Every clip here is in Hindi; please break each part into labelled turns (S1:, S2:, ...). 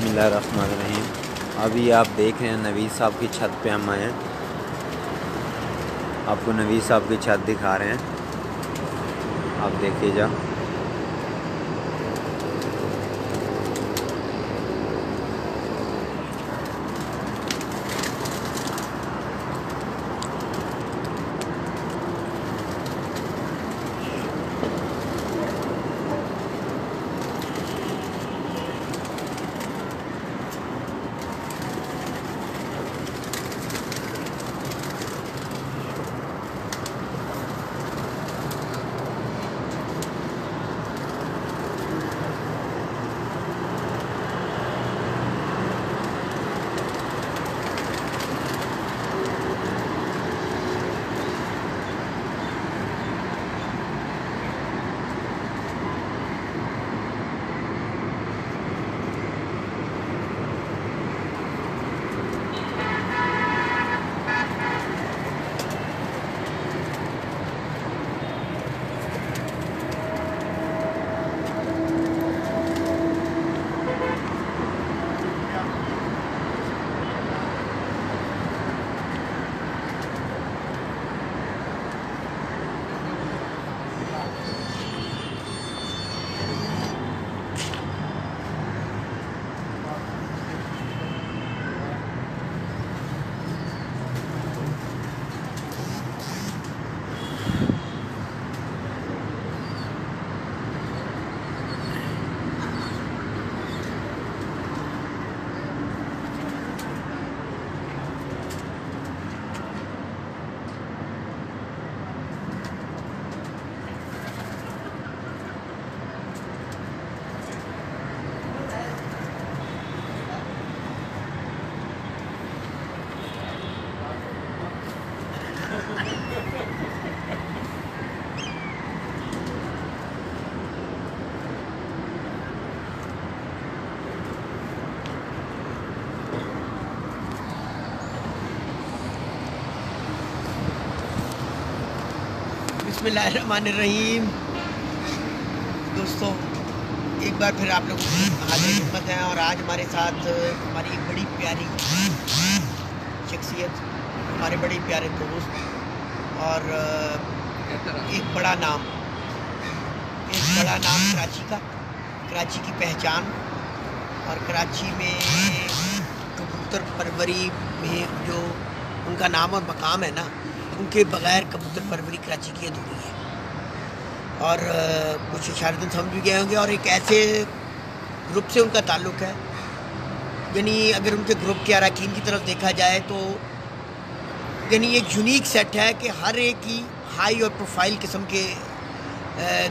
S1: बिस्मिल्लाहिर्रहमानिर्रहीम। अभी आप देख रहे हैं नवीद साहब की छत पे हम आए हैं। आपको नवीद साहब की छत दिखा रहे हैं, आप देखिए जा।
S2: बिस्मिल्लाहिर्रहमानिर्रहीम। दोस्तों, एक बार फिर आप लोग हाजिर खिदमत हैं और आज हमारे साथ हमारी एक बड़ी प्यारी शख्सियत, हमारे बड़े प्यारे दोस्त और एक बड़ा नाम कराची की पहचान और कराची में कबूतर परवरी में जो उनका नाम और मकाम है ना, उनके बगैर कबूतर परवरी कराची की अधूरी है। और कुछ इशारतन समझ भी गए होंगे। और एक ऐसे ग्रुप से उनका ताल्लुक़ है, यानी अगर उनके ग्रुप के अरकान की तरफ देखा जाए तो यानी एक यूनिक सेट है कि हर एक ही हाई और प्रोफाइल किस्म के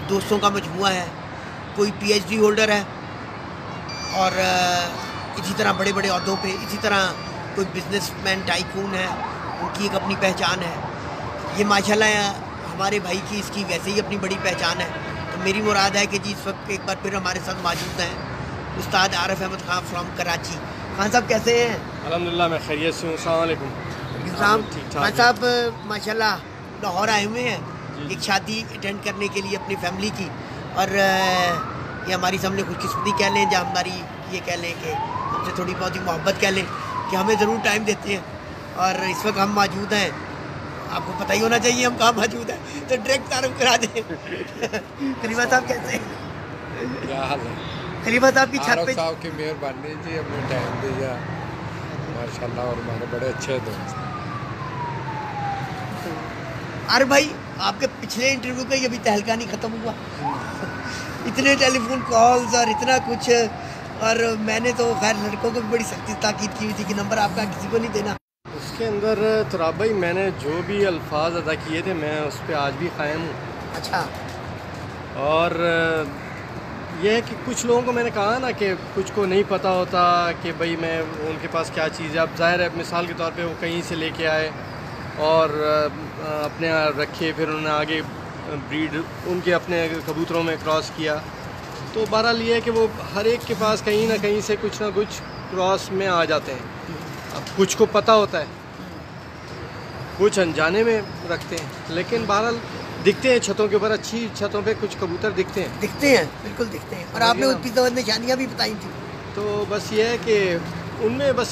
S2: दोस्तों का मजमुआ है। कोई PhD होल्डर है और इसी तरह बड़े बड़े ओहदों पे, इसी तरह कोई बिजनेसमैन टाइकून है, उनकी एक अपनी पहचान है। ये माशाल्लाह हमारे भाई की इसकी वैसे ही अपनी बड़ी पहचान है। तो मेरी मुराद है कि जी इस वक्त एक बार फिर हमारे साथ मौजूद हैं उस्ताद आरिफ अहमद खान फ्रॉम कराची। खान साहब कैसे हैं?
S3: अल्हम्दुलिल्लाह मैं खैरियत से हूँ। अस्सलाम वालेकुम।
S2: खान साहब माशाल्लाह लाहौर आए हुए हैं एक शादी अटेंड करने के लिए अपनी फैमिली की। और ये हमारी सामने खुशकिस्मती कह लें, या हमारी ये कह लें कि हमसे थोड़ी बहुत ही मोहब्बत कह लें कि हमें ज़रूर टाइम देते हैं। और इस वक्त हम मौजूद हैं, आपको पता ही होना चाहिए हम कहाँ मौजूद हैं, तो डायरेक्ट तारुफ करा दें। खलीफा साहब कैसे हैं?
S3: क्या हाल है?
S2: खलीफा साहब की छत पे
S3: साहब की मेहरबानी जी, हमने टाइम दिया माशाल्लाह। और हमारे बड़े अच्छे दोस्त।
S2: अरे भाई, आपके पिछले इंटरव्यू का ये भी तहलका नहीं ख़त्म हुआ। इतने टेलीफोन कॉल्स और इतना कुछ, और मैंने तो खैर लड़कों को भी बड़ी सख्ती ताकीद की हुई थी कि नंबर आपका किसी को नहीं देना।
S3: उसके अंदर तुराब भाई मैंने जो भी अल्फाज अदा किए थे मैं उस पर आज भी कायम हूँ।
S2: अच्छा।
S3: और यह है कि कुछ लोगों को मैंने कहा ना कि कुछ को नहीं पता होता कि भाई मैं उनके पास क्या चीज़ है। अब ज़ाहिर है, मिसाल के तौर पे वो कहीं से लेके आए और अपने यहाँ रखे, फिर उन्होंने आगे ब्रीड उनके अपने कबूतरों में क्रॉस किया। तो बहरहाल ये है कि वो हर एक के पास कहीं ना कहीं से कुछ ना कुछ क्रॉस में आ जाते हैं। अब कुछ को पता होता है, कुछ अनजाने में रखते हैं, लेकिन बहरहाल दिखते हैं छतों के ऊपर, अच्छी छतों पे कुछ कबूतर दिखते हैं।
S2: बिल्कुल दिखते हैं। और आपने उसकी तो निशानियाँ भी बताई थी।
S3: तो बस ये है कि उनमें बस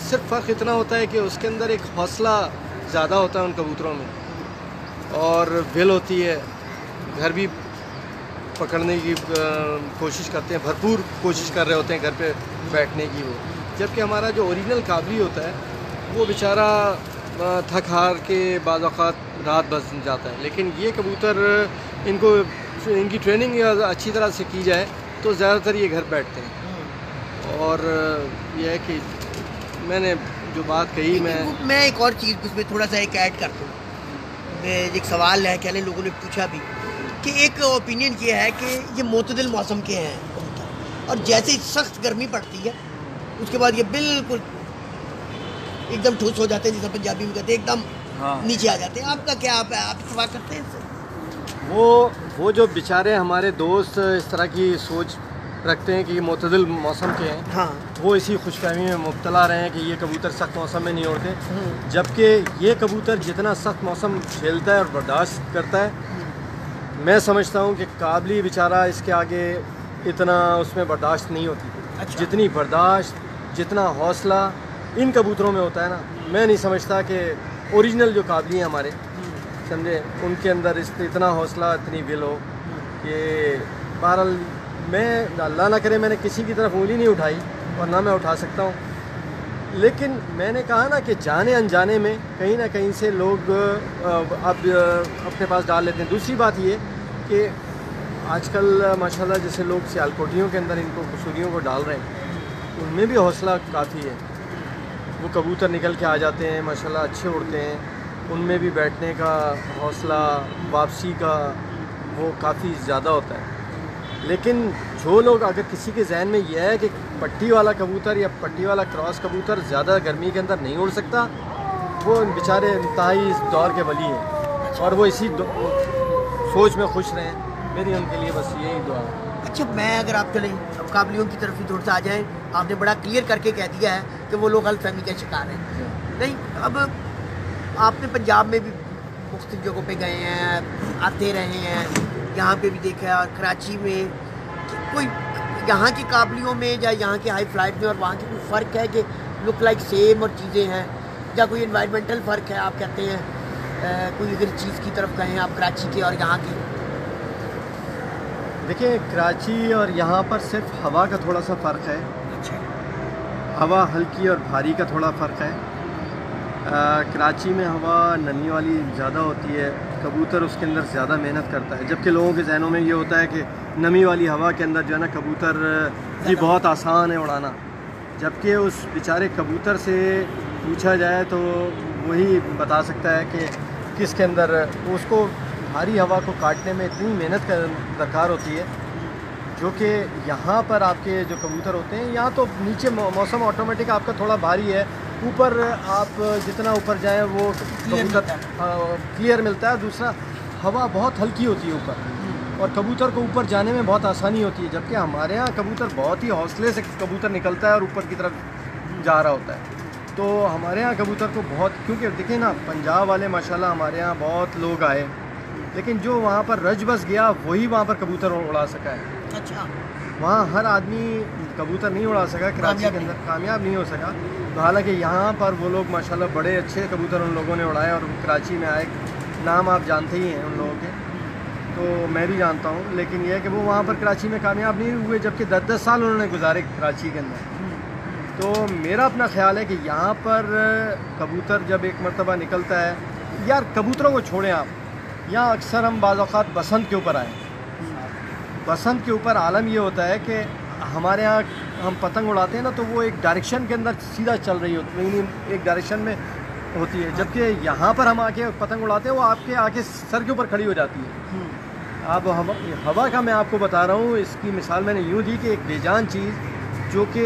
S3: सिर्फ फ़र्क इतना होता है कि उसके अंदर एक हौसला ज़्यादा होता है उन कबूतरों में, और विल होती है, घर भी पकड़ने की कोशिश करते हैं, भरपूर कोशिश कर रहे होते हैं घर पे बैठने की वो। जबकि हमारा जो ओरिजिनल काबली होता है वो बेचारा थक हार के बाज़ औक़ात रात बस जाता है। लेकिन ये कबूतर इनकी ट्रेनिंग अच्छी तरह से की जाए तो ज़्यादातर ये घर बैठते हैं। और यह है कि मैंने जो बात कही,
S2: मैं एक और चीज़ उसमें थोड़ा सा एक ऐड कर दूँ। एक सवाल है, कहने लोगों ने पूछा भी कि एक ओपिनियन ये है कि ये मोतदिल मौसम के हैं कबूतर, और जैसे ही सख्त गर्मी पड़ती है उसके बाद ये बिल्कुल एकदम ठोस हो जाते हैं, जैसे पंजाबी में कहते हैं एकदम नीचे आ जाते हैं। आपका क्या, आप इत्तेफाक करते हैं इससे?
S3: वो जो बेचारे हमारे दोस्त इस तरह की सोच रखते हैं कि ये मोतदिल मौसम के हैं,
S2: हाँ,
S3: वो इसी खुशफहमी में मुब्तला रहे हैं कि ये कबूतर सख्त मौसम में नहीं उड़ते, जबकि ये कबूतर जितना सख्त मौसम झेलता है और बर्दाश्त करता है, मैं समझता हूँ कि काबली बेचारा इसके आगे इतना उसमें बर्दाश्त नहीं होती।
S2: अच्छा।
S3: जितनी बर्दाश्त, जितना हौसला इन कबूतरों में होता है ना, मैं नहीं समझता कि ओरिजिनल जो काबली हैं हमारे, समझे, उनके अंदर इतना हौसला, इतनी विल हो कि बहरहाल मैं, अल्लाह ना करे, मैंने किसी की तरफ उंगली नहीं उठाई और ना मैं उठा सकता हूँ, लेकिन मैंने कहा ना कि जाने अनजाने में कहीं ना कहीं से लोग अब अपने पास डाल लेते हैं। दूसरी बात ये कि आजकल माशाल्लाह जैसे लोग सियालकोटियों के अंदर इनको कसूरियों को डाल रहे हैं, उनमें भी हौसला काफ़ी है। वो कबूतर निकल के आ जाते हैं, माशाल्लाह अच्छे उड़ते हैं, उनमें भी बैठने का हौसला, वापसी का वो काफ़ी ज़्यादा होता है। लेकिन जो लोग, अगर किसी के जहन में यह है कि पट्टी वाला कबूतर या पट्टी वाला क्रॉस कबूतर ज़्यादा गर्मी के अंदर नहीं उड़ सकता, वो बेचारे इंतहाई इस दौर के वली हैं और वो इसी सोच में खुश रहें। मेरी उनके लिए बस यही दुआ है।
S2: अच्छा, मैं अगर आप चलें अब काबलियों की तरफ ही थोड़ा सा आ जाएँ, आपने बड़ा क्लियर करके कह दिया है कि वो लोग गलतफहमी के शिकार हैं। नहीं, अब आपने पंजाब में भी मुख्तलिफ जगहों पे गए हैं, आते रहे हैं, यहाँ पे भी देखा है, और कराची में कोई यहाँ की काबलियों में या यहाँ के हाई फ्लाइट में और वहाँ की कोई फ़र्क है कि लुक लाइक सेम और चीज़ें हैं, या कोई इन्वायरमेंटल फ़र्क है? आप कहते हैं कोई अगर चीज़ की तरफ कहें आप कराची के और यहाँ के।
S3: देखिए, कराची और यहाँ पर सिर्फ हवा का थोड़ा सा फ़र्क है।
S2: अच्छा।
S3: हवा हल्की और भारी का थोड़ा फ़र्क है। कराची में हवा नमी वाली ज़्यादा होती है, कबूतर उसके अंदर ज़्यादा मेहनत करता है, जबकि लोगों के जहनों में ये होता है कि नमी वाली हवा के अंदर जो है ना कबूतर भी बहुत आसान है उड़ाना। जबकि उस बेचारे कबूतर से पूछा जाए तो वही बता सकता है कि किसके अंदर उसको भारी हवा को काटने में इतनी मेहनत दरकार होती है, जो कि यहाँ पर आपके जो कबूतर होते हैं, यहाँ तो नीचे मौसम ऑटोमेटिक आपका थोड़ा भारी है, ऊपर आप जितना ऊपर जाएं वो कबूतर क्लियर मिलता है। दूसरा, हवा बहुत हल्की होती है ऊपर, और कबूतर को ऊपर जाने में बहुत आसानी होती है, जबकि हमारे यहाँ कबूतर बहुत ही हौसले से कबूतर निकलता है और ऊपर की तरफ जा रहा होता है। तो हमारे यहाँ कबूतर को बहुत, क्योंकि देखिए ना, पंजाब वाले माशाल्लाह हमारे यहाँ बहुत लोग आए, लेकिन जो वहाँ पर रज बस गया वही वहाँ पर कबूतर उड़ा सका है।
S2: अच्छा।
S3: वहाँ हर आदमी कबूतर नहीं उड़ा सका, कराची के अंदर कामयाब नहीं हो सका। तो हालांकि यहाँ पर वो लोग माशाल्लाह बड़े अच्छे कबूतर उन लोगों ने उड़ाए और कराची में आए। नाम आप जानते ही हैं उन लोगों के, तो मैं भी जानता हूँ, लेकिन यह है कि वो वहाँ पर कराची में कामयाब नहीं हुए, जबकि 10-10 साल उन्होंने गुजारे कराची के अंदर। तो मेरा अपना ख्याल है कि यहाँ पर कबूतर जब एक मरतबा निकलता है, यार कबूतरों को छोड़ें आप, यहाँ अक्सर हम बाज़ औक़ात बसंत के ऊपर आए। बसंत के ऊपर आलम ये होता है कि हमारे यहाँ हम पतंग उड़ाते हैं ना, तो वो एक डायरेक्शन के अंदर सीधा चल रही होती है, एक डायरेक्शन में होती है, जबकि यहाँ पर हम आके पतंग उड़ाते हैं वो आपके आके सर के ऊपर खड़ी हो जाती है। अब हवा का मैं आपको बता रहा हूँ, इसकी मिसाल मैंने यूँ दी कि एक बेजान चीज़ जो कि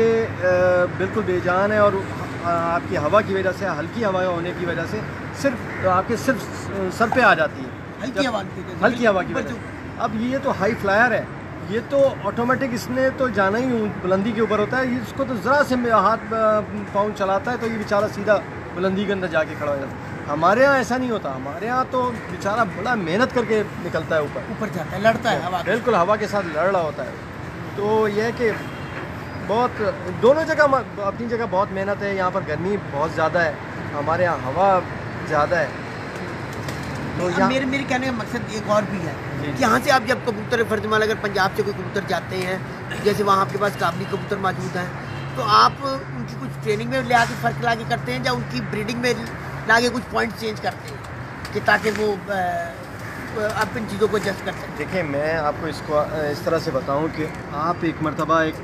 S3: बिल्कुल बेजान है, और आपकी हवा की वजह से, हल्की हवा होने की वजह से सिर्फ आपके सिर्फ सर पे आ जाती है, हल्की हवा की वजह से। अब ये तो हाई फ्लायर है, ये तो ऑटोमेटिक इसने तो जाना ही बुलंदी के ऊपर होता है, इसको तो ज़रा से हाथ पाँव चलाता है तो ये बेचारा सीधा बुलंदी के अंदर जाके खड़ा हो जाता है। हमारे यहाँ ऐसा नहीं होता, हमारे यहाँ तो बेचारा बड़ा मेहनत करके निकलता है, ऊपर
S2: जाता है, लड़ता है हवा,
S3: बिल्कुल हवा के साथ लड़ रहा होता है। तो यह है कि बहुत दोनों जगह अपनी जगह बहुत मेहनत है। यहाँ पर गर्मी बहुत ज़्यादा है, हमारे यहाँ हवा ज़्यादा है। तो यहाँ
S2: मेरे कहने का मकसद एक और भी है कि यहाँ से आप जब कबूतर फर्जमान अगर पंजाब से कोई कबूतर जाते हैं, जैसे वहाँ आपके पास काबली कबूतर मौजूद हैं, तो आप उनकी कुछ ट्रेनिंग में ले आके फ़र्क ला के करते हैं या उनकी ब्रीडिंग में ला के कुछ पॉइंट चेंज करते हैं कि ताकि वो आप इन चीज़ों को एडजस्ट कर सकें?
S3: देखिए, मैं आपको इसको इस तरह से बताऊं कि आप एक मर्तबा एक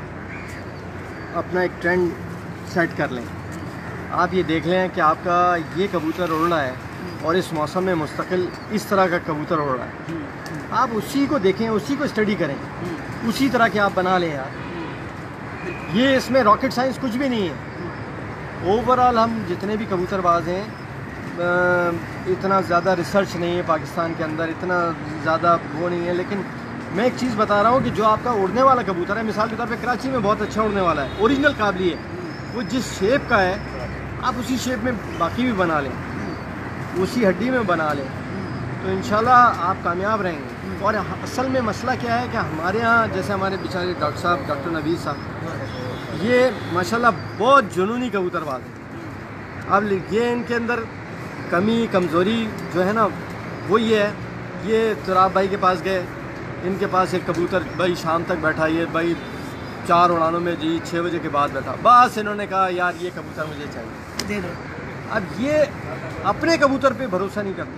S3: अपना एक ट्रेंड सेट कर लें। आप ये देख लें कि आपका ये कबूतर उड़ रहा है और इस मौसम में मुस्तकिल इस तरह का कबूतर उड़ रहा है, आप उसी को देखें, उसी को स्टडी करें, उसी तरह के आप बना लें यार। ये इसमें रॉकेट साइंस कुछ भी नहीं है। ओवरऑल हम जितने भी कबूतरबाज हैं, इतना ज़्यादा रिसर्च नहीं है पाकिस्तान के अंदर, इतना ज़्यादा वो नहीं है। लेकिन मैं एक चीज़ बता रहा हूँ कि जो आपका उड़ने वाला कबूतर है, मिसाल के तौर पे कराची में बहुत अच्छा उड़ने वाला है, ओरिजिनल काबली है, वो जिस शेप का है आप उसी शेप में बाकी भी बना लें, उसी हड्डी में बना लें, तो इंशाल्लाह आप कामयाब रहेंगे। और असल में मसला क्या है कि हमारे यहाँ जैसे हमारे बेचारे डॉक्टर साहब, डॉक्टर नबीद साहब, ये माशाल्लाह बहुत जुनूनी कबूतरबाज हैं। अब ये इनके अंदर कमी कमज़ोरी जो है ना वो ये है, ये तुराब भाई के पास गए, इनके पास एक कबूतर भाई शाम तक बैठा, ये भाई 4 उड़ानों में जी 6 बजे के बाद बैठा, बस इन्होंने कहा यार ये कबूतर मुझे चाहिए, दे दो। अब ये अपने कबूतर पे भरोसा नहीं करते।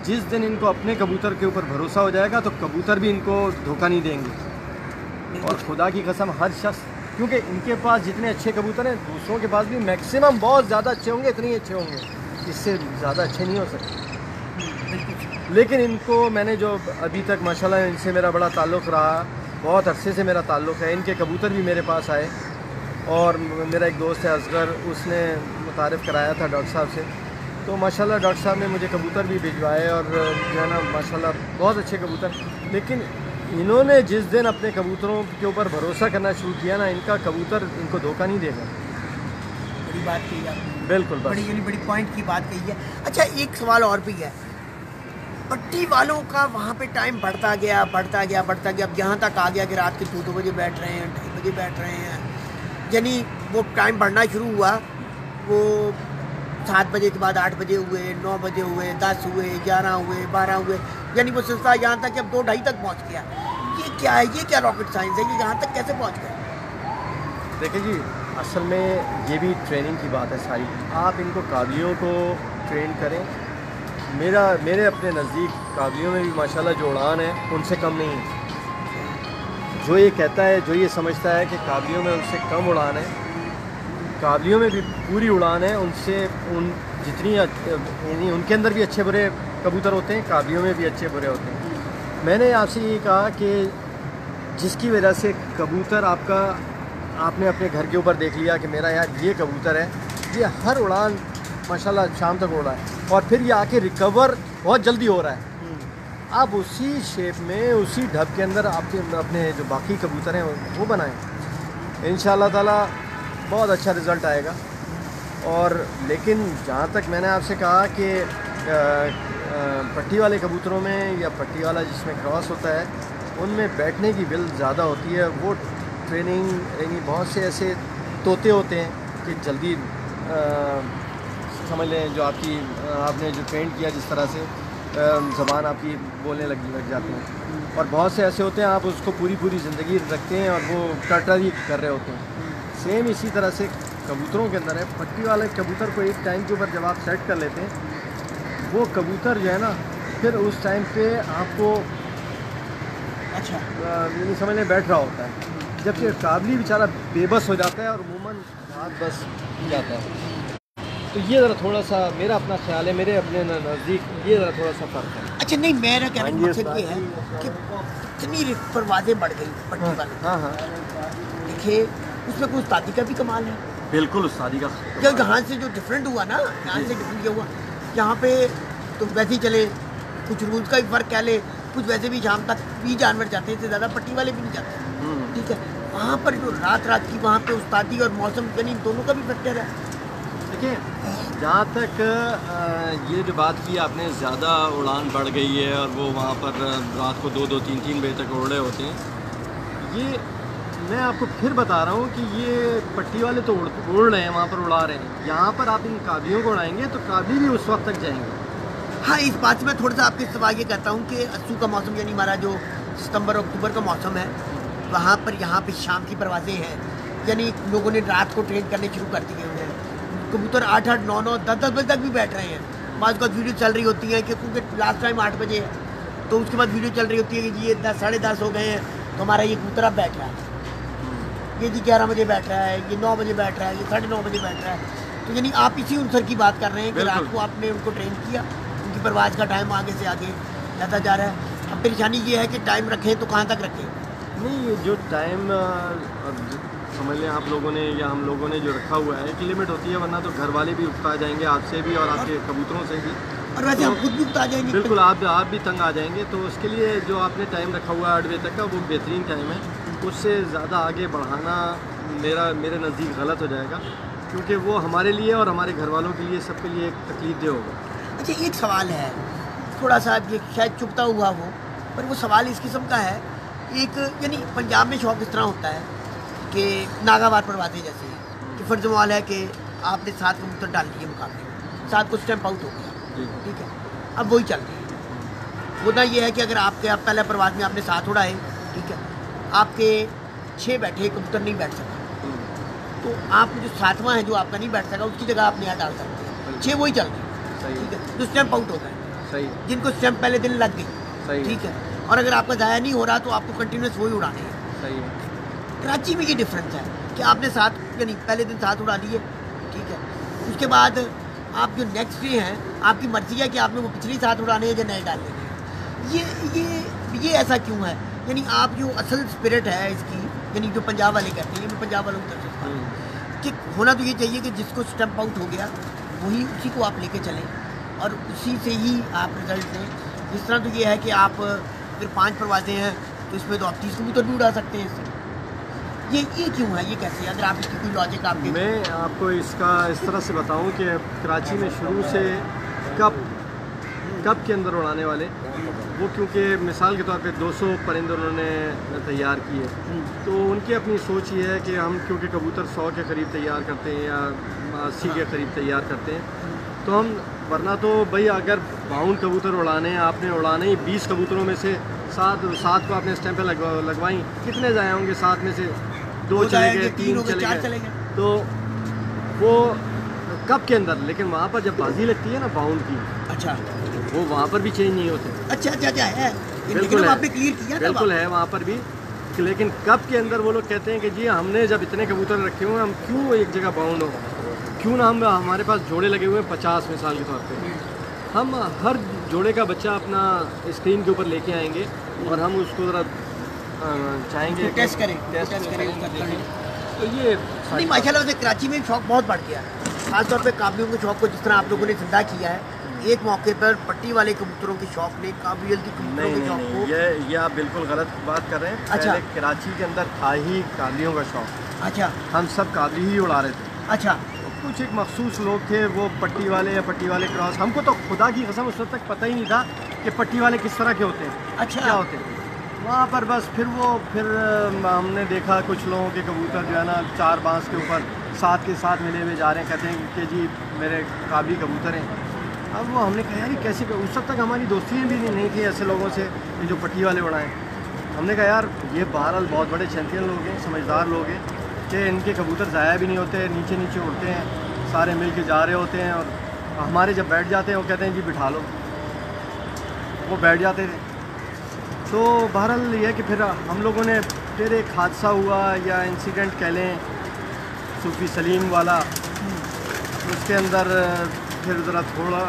S3: जिस दिन इनको अपने कबूतर के ऊपर भरोसा हो जाएगा तो कबूतर भी इनको धोखा नहीं देंगे। और खुदा की कसम हर शख्स, क्योंकि इनके पास जितने अच्छे कबूतर हैं दूसरों के पास भी मैक्सिमम बहुत ज़्यादा अच्छे होंगे, इतने ही अच्छे होंगे, इससे ज़्यादा अच्छे नहीं हो सकते। लेकिन इनको मैंने जो अभी तक माशाल्लाह इनसे मेरा बड़ा ताल्लुक़ रहा, बहुत अरसे से मेरा ताल्लुक़ है, इनके कबूतर भी मेरे पास आए और मेरा एक दोस्त है असगर, उसने मुतारिफ़ कराया था डॉक्टर साहब से, तो माशाल्लाह डॉक्टर साहब ने मुझे कबूतर भी भिजवाए और जो है ना माशाल्लाह बहुत अच्छे कबूतर। लेकिन इन्होंने जिस दिन अपने कबूतरों के ऊपर भरोसा करना शुरू किया ना, इनका कबूतर इनको धोखा नहीं देगा।
S2: बड़ी बात कही आपने,
S3: बिल्कुल,
S2: बड़ी पॉइंट की बात कही है। अच्छा, एक सवाल और भी है, पट्टी वालों का वहाँ पे टाइम बढ़ता गया। अब यहाँ तक आ गया कि रात के 2 बजे बैठ रहे हैं, 2:30 बजे बैठ रहे हैं, यानी वो टाइम बढ़ना शुरू हुआ। वो 7 बजे के बाद 8 बजे हुए, 9 बजे हुए, 10 हुए, 11 हुए, 12 हुए, यानी वो सिलसिला यहाँ तक कि अब 2-2:30 तक पहुँच गया। ये क्या है? ये क्या रॉकेट साइंस है? ये यहाँ तक कैसे पहुँच गए?
S3: देखिए जी, असल में ये भी ट्रेनिंग की बात है सारी। आप इनको काबलियों को ट्रेन करें। मेरे अपने नज़दीक काबलियों में भी माशाल्लाह जो उड़ान है उनसे कम नहीं है। जो ये कहता है, जो ये समझता है कि काबलियों में उनसे कम उड़ान है, काबलियों में भी पूरी उड़ान है उनसे। जितनी यानी उनके अंदर भी अच्छे बुरे कबूतर होते हैं, काबलियों में भी अच्छे बुरे होते हैं। मैंने आपसे ये कहा कि जिसकी वजह से कबूतर आपने अपने घर के ऊपर देख लिया कि मेरा यार ये कबूतर है, ये हर उड़ान माशाल्लाह शाम तक उड़ रहा है और फिर ये आके रिकवर बहुत जल्दी हो रहा है। आप उसी शेप में, उसी ढब के अंदर अपने जो बाकी कबूतर हैं वो बनाएं, इंशाल्लाह ताला बहुत अच्छा रिज़ल्ट आएगा। और लेकिन जहाँ तक मैंने आपसे कहा कि पट्टी वाले कबूतरों में या पट्टी वाला जिसमें क्रॉस होता है, उनमें बैठने की विल ज़्यादा होती है। वो ट्रेनिंग यानी बहुत से ऐसे तोते होते हैं कि जल्दी समझ लें, जो आपने जो ट्रेंड किया जिस तरह से ज़बान आपकी बोलने लग जाते हैं। और बहुत से ऐसे होते हैं आप उसको पूरी ज़िंदगी रखते हैं और वो टर्टर ही कर रहे होते हैं। सेम इसी तरह से कबूतरों के अंदर है। पट्टी वाले कबूतर को एक टाइम के ऊपर जब आप सेट कर लेते हैं, वो कबूतर जो है ना फिर उस टाइम पे आपको
S2: अच्छा
S3: नहीं समझ लें बैठ रहा होता है, जबकि काबली बेचारा बेबस हो जाता है और अमूमन हाथ बस जाता है। तो ये ज़रा थोड़ा सा मेरा अपना ख्याल है, मेरे अपने नज़दीक ये ज़रा थोड़ा सा फ़र्क है।
S2: अच्छा, नहीं, मेरा कहने का मकसद ये है कि इतनी परवाज़ें बढ़ गई पट्टी वाले।
S3: हाँ
S2: देखिए, उसमें कोई उस्तादी का भी कमाल है।
S3: बिल्कुल, उस्तादी का
S2: यहाँ से जो डिफरेंट हुआ ना, यहाँ से डिफरेंट हुआ, यहाँ पे तो वैसे ही चले, कुछ रूल्स का भी फ़र्क कह ले, कुछ वैसे भी शाम तक भी जानवर जाते हैं, इससे ज़्यादा पट्टी वाले भी नहीं जाते। ठीक है, वहाँ पर जो रात की वहाँ पे उस्तादी और मौसम यानी दोनों का भी फैक्टर है।
S3: देखिए, जहाँ तक ये जो बात की आपने, ज़्यादा उड़ान बढ़ गई है और वो वहाँ पर रात को 2-2, 3-3 बजे तक उड़ रहे होते हैं, ये मैं आपको फिर बता रहा हूँ कि ये पट्टी वाले तो उड़ रहे हैं, वहाँ पर उड़ा रहे हैं। यहाँ पर आप इन काबलियों को उड़ाएंगे तो काबली भी उस वक्त तक जाएंगे।
S2: हाँ, इस बात से मैं थोड़ा सा आपके सवाल ये करता हूँ कि अस्सू का मौसम यानी हमारा जो सितंबर अक्टूबर का मौसम है, वहाँ पर यहाँ पे शाम की परवाज़ें हैं, यानी लोगों ने रात को ट्रेन करने शुरू कर दिए हुए हैं। कबूतर 8-8, 9-9, 10-10 बजे तक भी बैठ रहे हैं। बाद का वीडियो चल रही होती है कि क्योंकि लास्ट टाइम 8 बजे है, तो उसके बाद वीडियो चल रही होती है कि जी ये 10, 10:30 हो गए हैं तो हमारा ये कबूतर अब बैठ रहा है, ये जी 11 बजे बैठ रहा है, ये 9 बजे बैठ रहा है, ये 9:30 बजे बैठ रहा है। तो यानी आप इसी उनसर की बात कर रहे हैं कि रात को आपने उनको ट्रेन किया, उनकी परवाज़ का टाइम आगे से आगे जाता जा रहा है। अब परेशानी ये है कि टाइम रखें तो कहाँ तक रखें?
S3: नहीं, ये जो टाइम समझ लें आप लोगों ने या हम लोगों ने जो रखा हुआ है, एक लिमिट होती है, वरना तो घर वाले भी उकता जाएंगे आपसे भी और आपके कबूतरों से भी,
S2: और वैसे हम खुद भी उकता जाएंगे।
S3: बिल्कुल आप भी तंग आ जाएंगे। तो उसके लिए जो आपने टाइम रखा हुआ है 8 बजे तक का, वो बेहतरीन टाइम है। उससे ज़्यादा आगे बढ़ाना मेरे नज़दीक गलत हो जाएगा, क्योंकि वो हमारे लिए और हमारे घर वालों के लिए, सबके लिए एक तकलीफ दे होगा।
S2: अच्छा, एक सवाल है, थोड़ा सा ये शायद चुपता हुआ हो, पर वो सवाल इस किस्म का है। एक यानी पंजाब में शौक इस तरह होता है कि नागावार परवाज़ें जैसे हैं कि फ़र्ज़ मवाल है कि आपने 7 कबूतर डाल दिए मुकाबले में, 7 को स्टैंप आउट हो गया, ठीक है, अब वही चल रही है। होता ये है कि अगर आपके पहले परवाज़ में आपने 7 उड़ाए, ठीक है, आपके 6 बैठे, कबूतर नहीं बैठ सका, तो आप जो 7वां है जो आपका नहीं बैठ सका, उसकी जगह आप नया डाल सकते हैं। 6 वही चल रही, ठीक है, जो स्टैंप आउट हो गए,
S3: सही,
S2: जिनको स्टैंप पहले दिन लग गई, ठीक है, और अगर आपका ज़ाया नहीं हो रहा तो आपको कंटिन्यूस वही उड़ाने हैं।
S3: सही है।
S2: कराची में ये डिफरेंस है कि आपने 7 यानी पहले दिन 7 उड़ा लिए, ठीक है, उसके बाद आप जो नेक्स्ट डे हैं आपकी मर्जी है कि आपने वो पिछली 7 उड़ाने हैं या नए डालने हैं। ये ऐसा क्यों है? यानी आप जो असल स्पिरिट है इसकी, यानी जो पंजाब वाले कहते हैं, मैं पंजाब वालों की तरफ से कि होना तो ये चाहिए कि जिसको स्टैंप आउट हो गया वही उसी को आप लेके चलें और उसी से ही आप रिजल्ट दें। इस तरह तो ये है कि आप फिर 5 परवाज़ें हैं तो इसमें तो आप 30 कबूतर भी उड़ा सकते हैं इससे। ये क्यों है, ये कैसे? अगर आप इसकी कोई लॉजिक आपके,
S3: मैं आपको इसका इस तरह से बताऊं कि कराची में शुरू से कब के अंदर उड़ाने वाले वो, क्योंकि मिसाल के तौर पे 200 परिंदे उन्होंने तैयार किए, तो उनकी अपनी सोच ये है कि हम क्योंकि कबूतर 100 के करीब तैयार करते हैं या 80 के करीब तैयार करते हैं, तो हम वरना तो भाई अगर 52 कबूतर उड़ाने हैं, आपने उड़ाने ही 20 कबूतरों में से 7 को आपने स्टैंप लगवाई, कितने जाए होंगे? 7 में से 2 चले गए, 3 चले गए, तो वो कब के अंदर। लेकिन वहाँ पर जब बाजी लगती है ना बाउंड की,
S2: अच्छा,
S3: वो वहाँ पर भी चेंज नहीं होते।
S2: अच्छा है,
S3: बिल्कुल
S2: आपने क्लियर किया,
S3: बिल्कुल है वहाँ पर भी। लेकिन कब के अंदर वो लोग कहते हैं कि जी हमने जब इतने कबूतर रखे हुए हैं, हम क्यों एक जगह बाउंड हो, क्यों ना हम, हमारे पास जोड़े लगे हुए हैं 50 मिसाल के तौर पे, हम हर जोड़े का बच्चा अपना स्क्रीन के ऊपर लेके आएंगे और हम उसको ज़रा चाहेंगे
S2: टेस्ट करें।
S3: तो ये
S2: नहीं, माशाल्लाह से कराची में शौक बहुत बढ़ गया, खासतौर पे काबलियों के शौक को जिस तरह आप लोगों ने जिंदा किया है। एक मौके पर पट्टी वाले कबूतरों के शौक ने काबिल की कबूतरों के शौक को,
S3: ये आप बिल्कुल गलत बात कर रहे हैं।
S2: अच्छा,
S3: पहले कराची के अंदर था ही काबलियों का शौक।
S2: अच्छा,
S3: हम सब काबली ही उड़ा रहे थे।
S2: अच्छा,
S3: कुछ एक मखसूस लोग थे वो पट्टी वाले या पट्टी वाले क्रॉस, हमको तो खुदा की कसम उस वक्त तक पता ही नहीं था कि पट्टी वाले किस तरह के होते हैं,
S2: अच्छा,
S3: क्या होते हैं वहाँ पर। बस फिर हमने देखा कुछ लोगों के कबूतर जो है ना 4 बांस के ऊपर 7 के साथ मिले हुए जा रहे हैं, कहते हैं कि जी मेरे काबली कबूतर हैं। अब वो हमने कहा यार ये कैसे, उस वक्त तक हमारी दोस्तियाँ भी नहीं थी ऐसे लोगों से जो पट्टी वाले उड़ाएँ। हमने कहा यार ये बहरहाल बहुत बड़े चैंपियन लोग हैं, समझदार लोग हैं कि इनके कबूतर ज़ाया भी नहीं होते, नीचे नीचे उड़ते हैं, सारे मिल के जा रहे होते हैं, और हमारे जब बैठ जाते हैं वो कहते हैं जी बिठा लो, वो बैठ जाते थे। तो बहरहाल ये है कि फिर हम लोगों ने फिर एक हादसा हुआ या इंसिडेंट कह लें सूफी सलीम वाला, उसके अंदर फिर ज़रा थोड़ा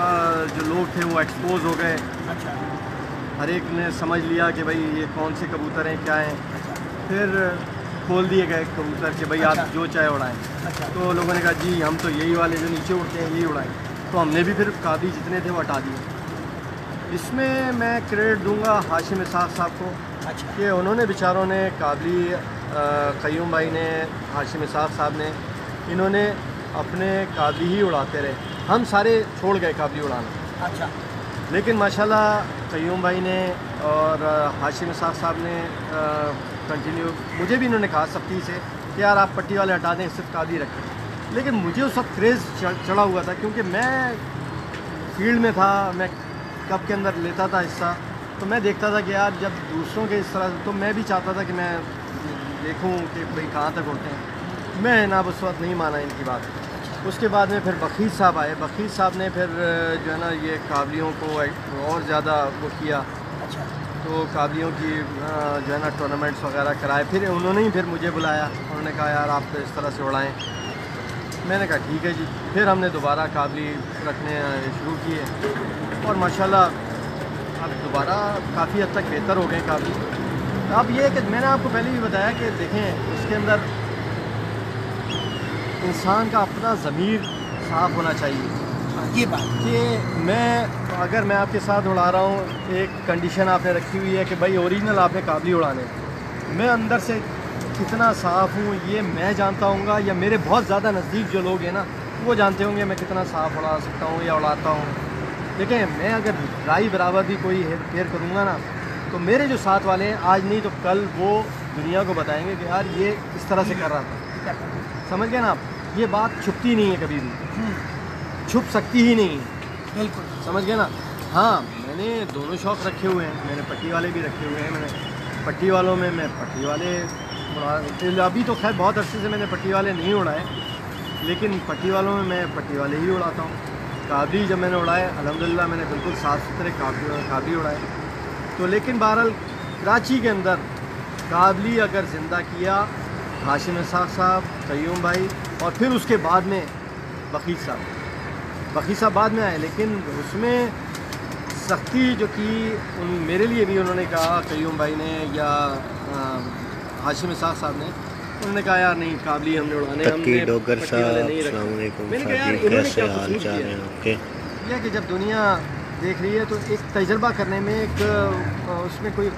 S3: जो लोग थे वो एक्सपोज हो गए।
S2: अच्छा,
S3: हर एक ने समझ लिया कि भाई ये कौन से कबूतर हैं, क्या हैं। फिर खोल दिए गए कबूतर कि भाई आप जो चाहे उड़ाएं।
S2: अच्छा,
S3: तो लोगों ने कहा जी हम तो यही वाले जो नीचे उड़ते हैं यही उड़ाएं। तो हमने भी फिर काबली जितने थे वो हटा दिए। इसमें मैं क्रेडिट दूंगा हाशिम इसाक साहब को,
S2: अच्छा,
S3: कि उन्होंने बेचारों ने काबली, क़य्यूम भाई ने, हाशिम इसाक साहब ने, इन्होंने अपने काबली ही उड़ाते रहे। हम सारे छोड़ गए काबली उड़ाना।
S2: अच्छा,
S3: लेकिन माशाल्लाह क़य्यूम भाई ने और हाशिम इसाक साहब ने कंटिन्यू, मुझे भी इन्होंने कहा सख्ती से कि यार आप पट्टी वाले हटा दें, सिर्फ काबली रखें। लेकिन मुझे उस वक्त क्रेज़ चढ़ा हुआ था, क्योंकि मैं फील्ड में था, मैं कप के अंदर लेता था हिस्सा, तो मैं देखता था कि यार जब दूसरों के इस तरह, तो मैं भी चाहता था कि मैं देखूं कि भाई कहाँ तक होते हैं। मैं ना उस वक्त नहीं माना इनकी बात। उसके बाद में फिर बखीर साहब आए। बखीर साहब ने फिर जो है ना ये काबलियों को और ज़्यादा वो किया।
S2: अच्छा।
S3: तो काबलियों की जो है ना टूर्नामेंट्स वगैरह कराए। फिर उन्होंने ही फिर मुझे बुलाया, उन्होंने कहा यार आप तो इस तरह से उड़ाएँ। मैंने कहा ठीक है जी। फिर हमने दोबारा काबली रखने शुरू किए और माशाल्लाह अब दोबारा काफ़ी हद तक बेहतर हो गए काबली। अब ये है कि मैंने आपको पहले भी बताया कि देखें इसके अंदर इंसान का अपना ज़मीर साफ़ होना चाहिए।
S2: ये बात
S3: कि अगर मैं आपके साथ उड़ा रहा हूँ, एक कंडीशन आपने रखी हुई है कि भाई ओरिजिनल आपने काबली उड़ाने, मैं अंदर से कितना साफ़ हूँ ये मैं जानता हूँगा, या मेरे बहुत ज़्यादा नज़दीक जो लोग हैं ना वो जानते होंगे मैं कितना साफ़ उड़ा सकता हूँ या उड़ाता हूँ। देखें मैं अगर राई बराबर भी कोई हेर फेर करूँगा ना, तो मेरे जो साथ वाले हैं आज नहीं तो कल वो दुनिया को बताएंगे कि यार ये इस तरह से कर रहा था। समझ गए ना आप? ये बात छुपती नहीं है, कभी भी छुप सकती ही नहीं है।
S2: बिल्कुल
S3: समझ गए ना? हाँ, मैंने दोनों शौक़ रखे हुए हैं, मैंने पट्टी वाले भी रखे हुए हैं। मैंने पट्टी वालों में मैं पट्टी वाले अभी तो खैर बहुत अरसे से मैंने पट्टी वाले नहीं उड़ाए, लेकिन पट्टी वालों में मैं पट्टी वाले ही उड़ाता हूँ। काबली जब मैंने उड़ाए अल्हम्दुलिल्लाह मैंने बिल्कुल साफ़ सुथरे काबली उड़ाए। तो लेकिन बहरहाल कराची के अंदर काबली अगर ज़िंदा किया हाशिम इसाक़ साहब, क़य्यूम भाई, और फिर उसके बाद में बखीर साहब बाद में आए। लेकिन उसमें सख्ती जो की मेरे लिए भी उन्होंने कहा, क़य्यूम भाई ने या हाशिम इसाक़ साहब ने, उन्होंने कहा यार नहीं काबली हमने उड़ाने, हमने
S1: डोगर
S3: पट्टी वाले
S1: साहब
S3: नहीं रखे।
S1: अस्सलाम वालेकुम
S3: मैंने कहा यार
S1: साहब,
S3: इन्होंने
S1: कैसे
S3: क्या
S1: हाल
S3: कसूर
S1: चाल
S3: किया?
S1: हैं आपके?
S3: यह कि जब दुनिया देख रही है तो एक तजर्बा करने में एक उसमें कोई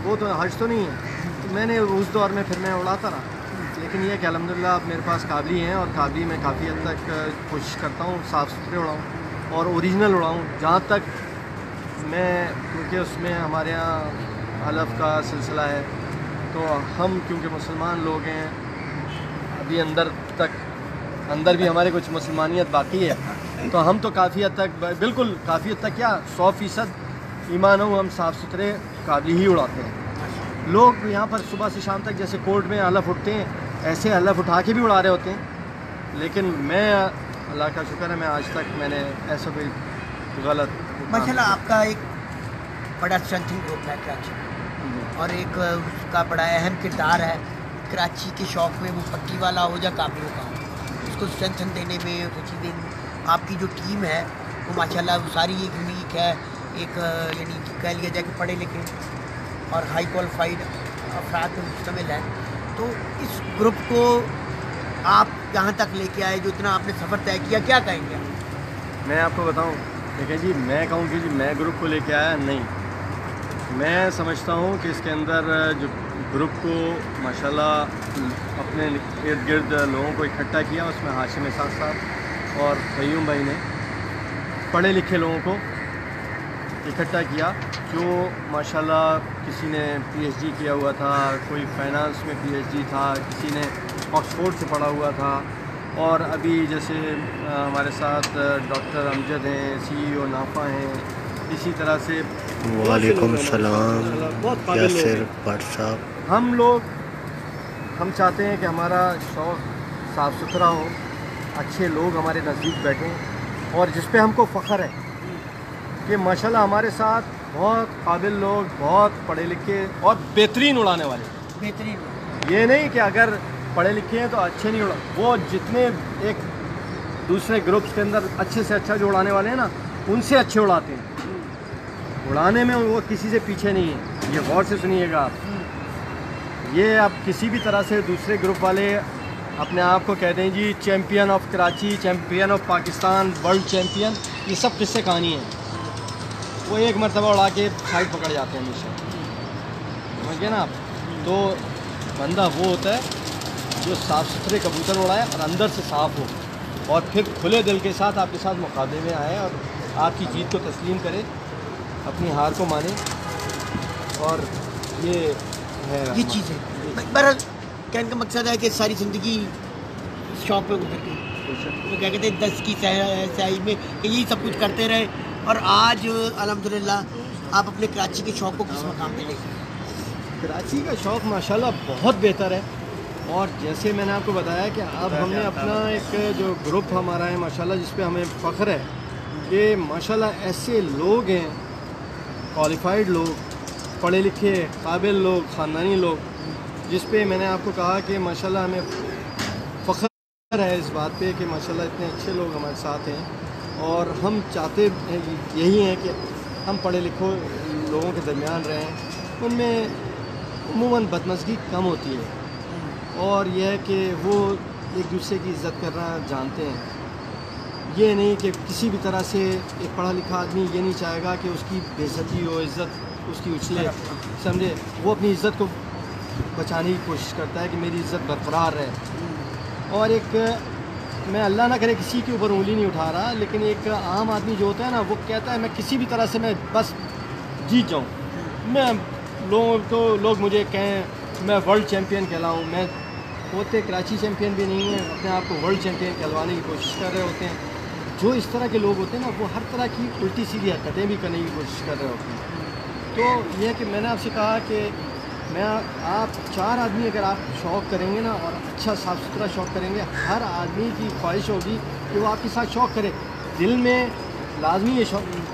S3: वो तो हर्ज तो नहीं है। तो मैंने उस दौर में फिर मैं उड़ाता रहा। लेकिन यह कि अल्हम्दुलिल्लाह अब मेरे पास काबली हैं और काबली में काफ़ी हद तक कोशिश करता हूँ साफ़ सुथरे उड़ाऊँ और ओरिजिनल उड़ाऊँ जहाँ तक मैं, क्योंकि उसमें हमारे यहाँ हलफ का सिलसिला है। तो हम क्योंकि मुसलमान लोग हैं, अभी अंदर भी हमारे कुछ मुसलमानियत बाकी है, तो हम तो काफ़ी हद तक, बिल्कुल काफ़ी हद तक क्या 100% ईमान हो, हम साफ़ सुथरे काबली ही उड़ाते हैं। लोग यहाँ पर सुबह से शाम तक जैसे कोर्ट में हलफ उठते हैं, ऐसे हलफ उठा के भी उड़ा रहे होते हैं। लेकिन मैं अल्लाह का शुक्र है मैं आज तक मैंने ऐसा कोई गलत
S2: माशाल्लाह आपका एक बड़ा स्ट्रेंथिंग ग्रुप है कराची में, और एक उसका बड़ा अहम किरदार है कराची के शौक़ में, वो पट्टी वाला हो या काबलियों का हो, उसको स्ट्रेंथन देने में, वो चीज़ें आपकी जो टीम है वो माशाल्लाह वो सारी एक यूनिक है। एक यानी कह लिया जाए कि पढ़े लिखे और हाई क्वालिफाइड अफराद पर मुश्तमिल है। तो इस ग्रुप को आप यहाँ तक लेके आए, जो इतना आपने सफ़र तय किया, क्या कहेंगे आप?
S3: मैं आपको बताऊं, देखिए जी, मैं कहूँ कि जी मैं ग्रुप को लेके आया नहीं। मैं समझता हूँ कि इसके अंदर जो ग्रुप को माशाल्लाह अपने इर्द गिर्द लोगों को इकट्ठा किया, उसमें हाशिम इसाक़ साहब और क़य्यूम भाई ने पढ़े लिखे लोगों को इकट्ठा किया, जो माशाल्लाह किसी ने पीएचडी किया हुआ था, कोई फाइनेंस में पीएचडी था, किसी ने ऑक्सफोर्ड से पढ़ा हुआ था, और अभी जैसे हमारे साथ डॉक्टर अमजद हैं, सीईओ नाफा हैं, इसी तरह से
S1: वालेकुम सलाम
S3: बहुत
S1: यासिर भट्ट साहब।
S3: हम चाहते हैं कि हमारा शौक़ साफ़ सुथरा हो, अच्छे लोग हमारे नज़दीक बैठें, और जिस पे हमको फ़ख्र है कि माशाल्लाह हमारे साथ बहुत काबिल लोग, बहुत पढ़े लिखे और बेहतरीन उड़ाने वाले।
S2: बेहतरीन
S3: ये नहीं कि अगर पढ़े लिखे हैं तो अच्छे नहीं उड़ा, वो जितने एक दूसरे ग्रुप्स के अंदर अच्छे से अच्छा जो उड़ाने वाले हैं ना, उनसे अच्छे उड़ाते हैं। उड़ाने में वो किसी से पीछे नहीं है। ये गौर से सुनिएगा आप, ये आप किसी भी तरह से दूसरे ग्रुप वाले अपने आप को कहते हैं जी champion of Karachi, champion of Pakistan, world champion, ये सब किस्से कहानी है। वो एक मरतबा उड़ा के साइड पकड़ जाते हैं हमेशा, समझ गए ना आप? तो बंदा वो होता है जो साफ़ सुथरे कबूतर उड़ाए और अंदर से साफ़ हो, और फिर खुले दिल के साथ आपके साथ मुकाबले में आए और आपकी जीत को तस्लीम करे, अपनी हार को माने। और ये है
S2: ये चीज़ है। बहरहाल कहने का मकसद है कि सारी ज़िंदगी शौक पे गुजर गई। वो क्या कहते हैं 10 की स्याही में कि यही सब कुछ करते रहे, और आज अल्हम्दुलिल्लाह आप अपने कराची के शौक को किस मकाम पे लेके?
S3: कराची का शौक़ माशाल्लाह बहुत बेहतर है। और जैसे मैंने आपको बताया कि अब हमने अपना एक जो ग्रुप हमारा है माशाल्लाह, जिस पे हमें फ़ख्र है कि माशाल्लाह ऐसे लोग हैं, क्वालिफाइड लोग, पढ़े लिखे काबिल लोग, ख़ानदानी लोग, जिस पे मैंने आपको कहा कि माशाल्लाह हमें फ़ख्र है इस बात पे कि माशाल्लाह इतने अच्छे लोग हमारे साथ हैं। और हम चाहते यही हैं कि हम पढ़े लिखे लोगों के दरमियान रहें। उनमें उमूमन बदमज़गी कम होती है, और यह है कि वो एक दूसरे की इज़्ज़त करना जानते हैं। ये नहीं कि किसी भी तरह से एक पढ़ा लिखा आदमी ये नहीं चाहेगा कि उसकी बेइज्जती हो, इज़्ज़त उसकी उछले, समझे। वो अपनी इज़्ज़त को बचाने की कोशिश करता है कि मेरी इज़्ज़त बरकरार रहे। और एक मैं अल्लाह ना करे किसी के ऊपर उंगली नहीं उठा रहा, लेकिन एक आम आदमी जो होता है ना, वो कहता है मैं किसी भी तरह से मैं बस जीत जाऊँ, मैं लोग मुझे कहें मैं वर्ल्ड चैम्पियन कहलाऊँ। मैं होते कराची चैम्पियन भी नहीं है, अपने आप को वर्ल्ड चैम्पियन कहलवाने की कोशिश कर रहे होते हैं। जो इस तरह के लोग होते हैं ना, वो हर तरह की उल्टी सीधी हरकतें भी करने की कोशिश कर रहे होते हैं। तो यह कि मैंने आपसे कहा कि आप 4 आदमी अगर आप शौक़ करेंगे ना, और अच्छा साफ़ सुथरा शौक़ करेंगे, हर आदमी की ख्वाहिश होगी कि वो आपके साथ शौक़ करे। दिल में लाजमी ये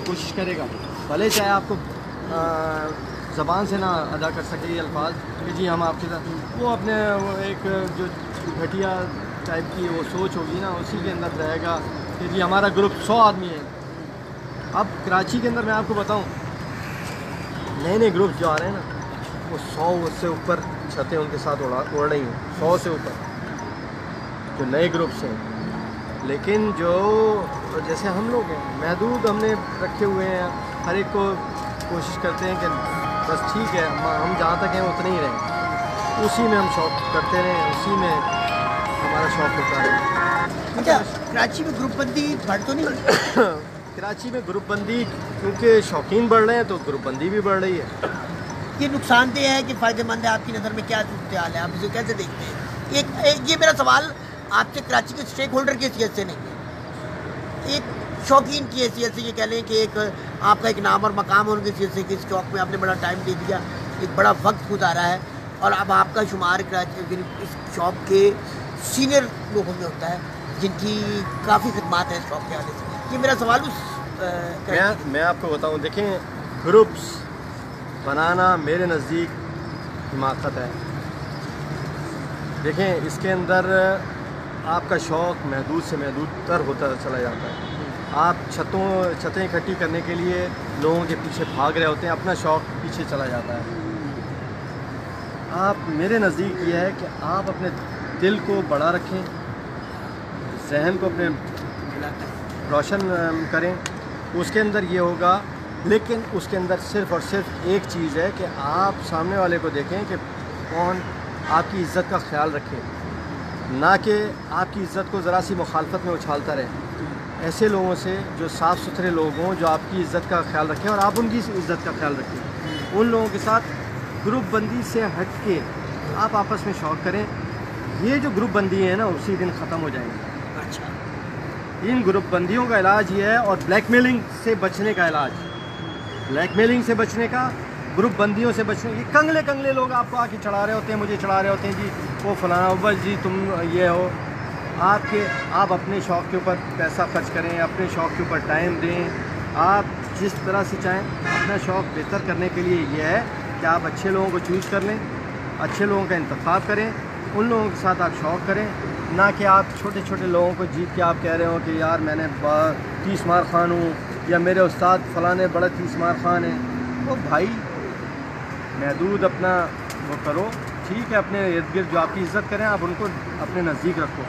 S3: कोशिश करेगा, भले चाहे आपको ज़बान से ना अदा कर सके ये अल्फाज कि जी हम आपके साथ, वो अपने वो एक जो घटिया टाइप की वो सोच होगी ना, उसी के अंदर रहेगा कि जी हमारा ग्रुप 100 आदमी है। अब कराची के अंदर मैं आपको बताऊं, नए नए ग्रुप जो आ रहे हैं ना, वो 100 से ऊपर छतें उनके साथ उड़ रही हैं, 100 से ऊपर जो नए ग्रुप्स हैं। लेकिन जो जैसे हम लोग हैं महदूद हमने रखे हुए हैं, हर एक को कोशिश करते हैं कि बस ठीक है हम जहाँ तक हैं उतने ही रहें, उसी में हम शौक़ करते रहें, उसी में हमारा शौक़ होता है।
S2: अच्छा, कराची में ग्रुप बंदी बढ़ तो नहीं?
S3: कराची में ग्रुप बंदी क्योंकि शौकीन बढ़ रहे हैं तो ग्रुप बंदी भी बढ़ रही है।
S2: ये नुकसानदेह है कि फ़ायदेमंद है? आपकी नज़र में क्या सूरत हाल है, आप इसे कैसे देखते हैं? एक ये मेरा सवाल आपसे कराची के स्टेक होल्डर की हैसियत से नहीं है, एक शौकीन की हैसियत से ये कह लें कि एक आपका एक नाम और मकाम होने की हैसियत से कि इस शौक़ में आपने बड़ा टाइम दे दिया, एक बड़ा वक्त गुजारा है, और अब आपका शुमार कराची इस शौक़ के सीनियर लोगों में होता है जिनकी काफ़ी खिदमात है इस शौक़ के आने से। ये मेरा सवाल
S3: मैं आपको बताऊं, देखें ग्रुप्स बनाना मेरे नज़दीक हिमाकत है। देखें इसके अंदर आपका शौक़ महदूद से महदूद तर होता चला जाता है। आप छतें इकट्ठी करने के लिए लोगों के पीछे भाग रहे होते हैं, अपना शौक़ पीछे चला जाता है। आप मेरे नज़दीक ये है कि आप अपने दिल को बड़ा रखें, जहन को अपने रोशन करें, उसके अंदर ये होगा। लेकिन उसके अंदर सिर्फ़ और सिर्फ एक चीज़ है कि आप सामने वाले को देखें कि कौन आपकी इज़्ज़त का ख्याल रखे, ना कि आपकी इज़्ज़त को ज़रा सी मुखालफत में उछालता रहे। ऐसे लोगों से जो साफ़ सुथरे लोग हों, जो आपकी इज़्ज़त का ख्याल रखें और आप उनकी इज़्ज़त का ख्याल रखें, उन लोगों के साथ ग्रुप बंदी से हट के आप आपस में शौक़ करें। ये जो ग्रुप बंदी है ना, उसी दिन ख़त्म हो जाएंगे।
S2: अच्छा,
S3: इन ग्रुप बंदियों का इलाज ये है, और ब्लैकमेलिंग से बचने का इलाज, ब्लैकमेलिंग से बचने का, ग्रुप बंदियों से बचने। ये कंगले लोग आपको आके चढ़ा रहे होते हैं, मुझे चढ़ा रहे होते हैं जी वो फलाना बस जी तुम ये हो। आप अपने शौक़ के ऊपर पैसा खर्च करें, अपने शौक़ के ऊपर टाइम दें। आप जिस तरह से चाहें, अपना शौक़ बेहतर करने के लिए ये है कि आप अच्छे लोगों को चूज़ कर लें, अच्छे लोगों का इंतखाब करें, उन लोगों के साथ आप शौक़ करें, ना कि आप छोटे छोटे लोगों को जीत के आप कह रहे हो कि यार मैंने 30 मार खान हूँ, या मेरे उस्ताद फ़लाने बड़ा 30 मार खान है। वो भाई महदूद अपना वो करो, ठीक है, अपने इर्द गिर्द जो आपकी इज़्ज़त करें आप उनको अपने नज़दीक रखो।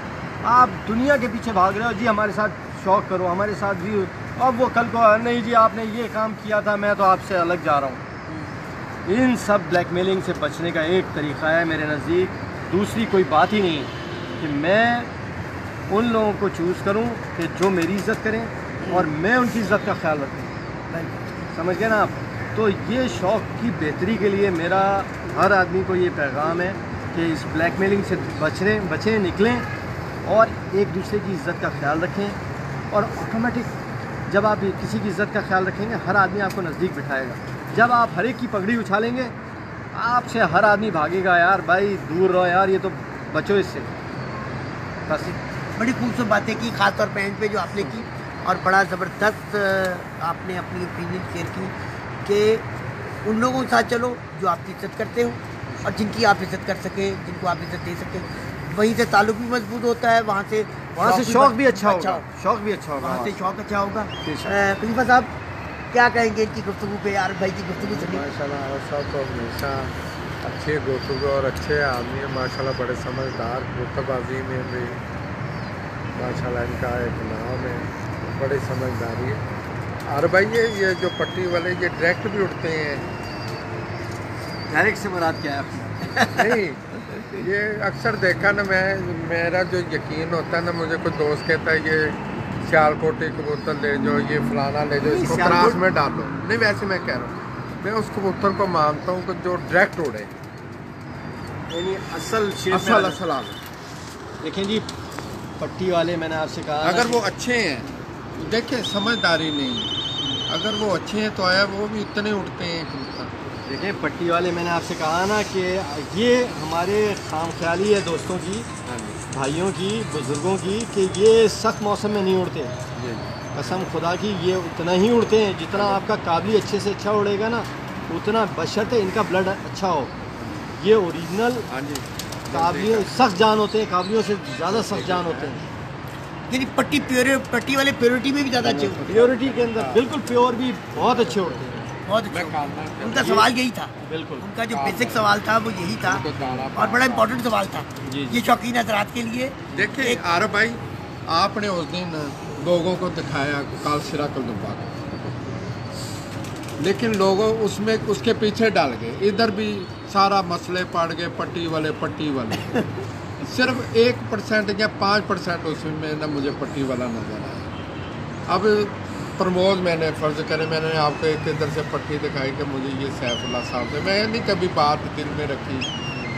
S3: आप दुनिया के पीछे भाग रहे हो जी हमारे साथ शौक़ करो, हमारे साथ भी, अब वो कल को नहीं जी आपने ये काम किया था, मैं तो आपसे अलग जा रहा हूँ। इन सब ब्लैकमेलिंग से बचने का एक तरीक़ा है मेरे नज़दीक, दूसरी कोई बात ही नहीं है कि मैं उन लोगों को चूज़ करूँ कि जो मेरी इज़्ज़त करें और मैं उनकी इज़्ज़त का ख्याल रखूँ। समझ गए ना आप? तो ये शौक़ की बेहतरी के लिए मेरा हर आदमी को ये पैगाम है कि इस ब्लैकमेलिंग से बचें निकलें और एक दूसरे की इज़्ज़त का ख्याल रखें। और ऑटोमेटिक जब आप किसी की इज़्ज़त का ख्याल रखेंगे, हर आदमी आपको नज़दीक बिठाएगा। जब आप हर एक की पगड़ी उछालेंगे, आपसे हर आदमी भागेगा, यार भाई दूर रहो यार, ये तो बचो इससे। बस
S2: बड़ी खूबसूरत बातें की, खास तौर पे एंड पे जो आपने की, और बड़ा ज़बरदस्त आपने अपनी ओपिनियन शेयर की कि उन लोगों के साथ चलो जो आपकी इज़्ज़त करते हो और जिनकी आप इज़्ज़त कर सकें, जिनको आप इज़्ज़त दे सकें। वहीं से ताल्लुक भी मजबूत होता है, वहाँ से
S3: शौक भी अच्छा होगा, शौक भी अच्छा होगा,
S2: वहाँ से शौक अच्छा होगा।
S3: बेशक।
S2: खलीफा साहब क्या कहेंगे इनकी गुफ्तगू पे? यार भाई की गुफ्तगू सुनी।
S4: माशाल्लाह और सब तो हमेशा अच्छे गुफ्तगू और अच्छे आदमी हैं माशाल्लाह, बड़े समझदार, गुफ्तबाजी में भी माशाल्लाह इनका एक नाम है, बड़ी समझदारी है। और भाई ये जो पट्टी वाले ये डायरेक्ट भी उठते हैं।
S3: डायरेक्ट से मुराद क्या है आपकी?
S4: नहीं, ये अक्सर देखा ना, मेरा जो यकीन होता है ना, मुझे कोई दोस्त कहता है ये सियालकोटी कबूतर ले जाओ, ये फलाना ले जाओ, इसको त्रास में डालो। नहीं, वैसे मैं कह रहा हूँ, मैं उस कबूतर को मानता हूँ कि जो डायरेक्ट उड़े,
S3: यानी असल
S4: असल आगे।
S3: देखें जी, पट्टी वाले मैंने आपसे कहा
S4: अगर वो अच्छे हैं, देखिए समझदारी नहीं, अगर वो अच्छे हैं तो आया वो भी इतने उड़ते हैं कबूतर।
S3: देखिए पट्टी वाले, मैंने आपसे कहा ना कि ये हमारे खामख्याली है दोस्तों की, भाइयों की, बुज़ुर्गों की, कि ये सख्त मौसम में नहीं उड़ते। कसम खुदा की ये उतना ही उड़ते हैं जितना आपका काबली अच्छे से अच्छा उड़ेगा ना, उतना बशर्ते इनका ब्लड अच्छा हो। ये ओरिजिनल काबलियों सख्त जान होते हैं, काबलियों से ज़्यादा सख्त जान होते हैं।
S2: यानी पट्टी वाले प्योरिटी में भी ज़्यादा अच्छे होते हैं।
S3: प्योरिटी के अंदर बिल्कुल प्योर भी बहुत अच्छे होते हैं।
S2: बहुत अच्छा। उनका सवाल यही था,
S3: बिल्कुल
S2: उनका जो बेसिक सवाल था वो यही था, और बड़ा इम्पोर्टेंट सवाल था ये शौकीन हजरात के लिए।
S4: देखिए आर भाई, आपने उस दिन लोगों को दिखाया कालसिरा कलदुब्बा को, लेकिन लोगों उसमें उसके पीछे डाल गए, इधर भी सारा मसले पड़ गए, पट्टी वाले सिर्फ 1% या 5% उसमें ना मुझे पट्टी वाला नजर आया। अब प्रमोद, मैंने फ़र्ज़ करें मैंने आपको एक इधर से पट्टी दिखाई कि मुझे ये सैफुल्ला साहब से, मैं नहीं कभी बात दिल में रखी